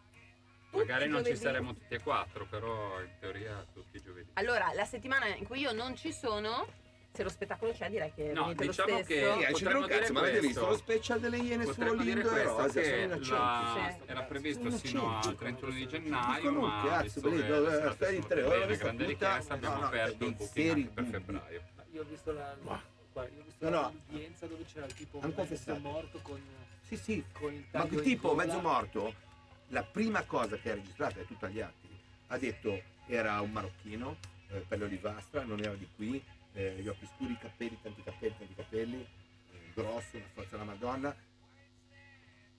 Speaker 3: Magari
Speaker 9: i
Speaker 3: non ci
Speaker 9: giovedì.
Speaker 3: saremo tutti e 4, però in teoria tutti i giovedì.
Speaker 9: Allora, la settimana in cui io non ci sono, se lo spettacolo c'è direi che
Speaker 3: No,
Speaker 9: venite
Speaker 3: diciamo
Speaker 9: lo stesso.
Speaker 3: che-
Speaker 1: C'entra un
Speaker 3: Potremmo
Speaker 1: cazzo,
Speaker 3: dire
Speaker 1: ma avete
Speaker 3: questo.
Speaker 1: visto lo special delle Iene su
Speaker 3: Potremmo dire
Speaker 1: Olindo e
Speaker 3: questo,
Speaker 1: Rosa? Sono
Speaker 3: che
Speaker 1: innocenti.
Speaker 3: era previsto
Speaker 1: Sono
Speaker 3: sino al
Speaker 1: innocenti.
Speaker 3: 31 di
Speaker 1: Dicono
Speaker 3: gennaio,
Speaker 1: un
Speaker 3: ma
Speaker 1: cazzo,
Speaker 3: visto che
Speaker 1: belli,
Speaker 3: le serate
Speaker 1: stai in
Speaker 3: sono
Speaker 1: 3 ore,
Speaker 3: bene,
Speaker 1: questa
Speaker 3: grande
Speaker 1: puttana.
Speaker 3: richiesta, abbiamo
Speaker 1: No, no,
Speaker 3: aperto
Speaker 1: dei
Speaker 3: un booking anche per
Speaker 1: seri
Speaker 3: febbraio.
Speaker 10: Io ho visto
Speaker 1: No, no.
Speaker 10: l'udienza dove c'era il tipo
Speaker 1: Han
Speaker 10: mezzo
Speaker 1: confessato.
Speaker 10: morto con
Speaker 1: Sì,
Speaker 10: con il
Speaker 1: ma
Speaker 10: taglio in
Speaker 1: tipo
Speaker 10: gola.
Speaker 1: mezzo morto, la prima cosa che ha registrato è tutta agli atti. Ha detto era un marocchino, pelle olivastra, non era di qui, gli occhi scuri, tanti capelli, grosso, una forza della Madonna.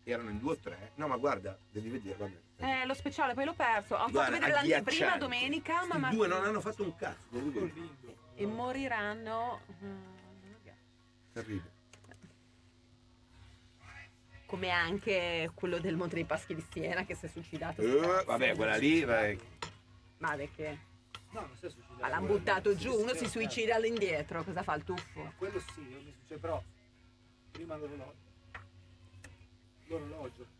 Speaker 1: Erano in 2 o 3. No, ma guarda, devi vedere, vabbè.
Speaker 9: Lo speciale poi l'ho perso. Ho fatto
Speaker 1: Guarda,
Speaker 9: vedere l'anteprima
Speaker 1: agghiaccianti.
Speaker 9: domenica,
Speaker 1: Sti
Speaker 9: ma
Speaker 1: due non hanno fatto un cazzo, devi vedere.
Speaker 9: e moriranno
Speaker 1: Terribile.
Speaker 9: come anche quello del Monte dei Paschi di Siena che si è suicidato.
Speaker 1: Vabbè, quella lì,
Speaker 9: Ma perché?
Speaker 10: No, non si è suicidato.
Speaker 9: Ma l'hanno buttato giù, uno si suicida all'indietro, cosa fa il tuffo?
Speaker 10: Quello sì, io mi succede, però prima l'orologio.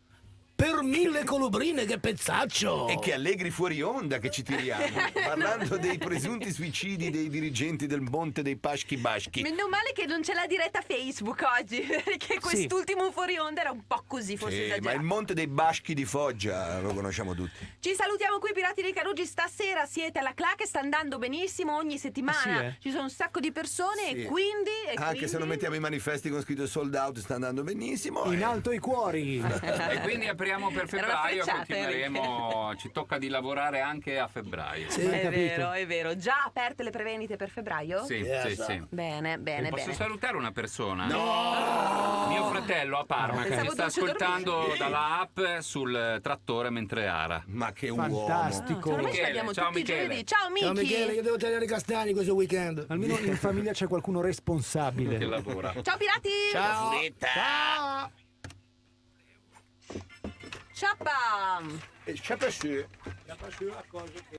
Speaker 4: Per 1000 colubrine, che pezzaccio!
Speaker 1: E che allegri fuori onda che ci tiriamo, parlando dei presunti suicidi dei dirigenti del Monte dei Paschi Baschi.
Speaker 9: Meno male che non c'è la diretta Facebook oggi, perché quest'ultimo fuori onda era un po' così, forse
Speaker 1: Sì, ma
Speaker 9: esagerato.
Speaker 1: il Monte dei Baschi di Foggia lo conosciamo tutti.
Speaker 9: Ci salutiamo qui Pirati dei Carugi, stasera siete alla clac, sta andando benissimo, ogni settimana ci sono un sacco di persone
Speaker 1: Sì.
Speaker 9: e quindi...
Speaker 1: Anche se non mettiamo i manifesti con scritto sold out, sta andando benissimo.
Speaker 5: In alto i cuori.
Speaker 3: E quindi apriamo per febbraio,
Speaker 9: frecciata,
Speaker 3: continueremo, ci tocca di lavorare anche a febbraio.
Speaker 9: È vero. Già aperte le prevendite per febbraio?
Speaker 3: Sì, sì.
Speaker 9: Bene.
Speaker 3: Posso salutare una persona?
Speaker 1: No!
Speaker 3: Mio fratello a Parma che mi
Speaker 9: Pensavo
Speaker 3: sta
Speaker 9: dovesse
Speaker 3: ascoltando
Speaker 9: dormire.
Speaker 3: dalla app sul trattore mentre ara.
Speaker 1: Ma che
Speaker 5: Fantastico.
Speaker 9: Ormai ci
Speaker 3: Michele,
Speaker 9: vediamo
Speaker 3: ciao
Speaker 9: tutti i
Speaker 3: Michele.
Speaker 9: giovedì. Ciao Miki!
Speaker 4: Ciao Michele, io devo tagliare i castagni questo weekend.
Speaker 5: Almeno in famiglia c'è qualcuno responsabile.
Speaker 3: Che lavora.
Speaker 9: Ciao pirati!
Speaker 4: Ciao!
Speaker 1: Ciao!
Speaker 9: Ciappa!
Speaker 1: Ciao.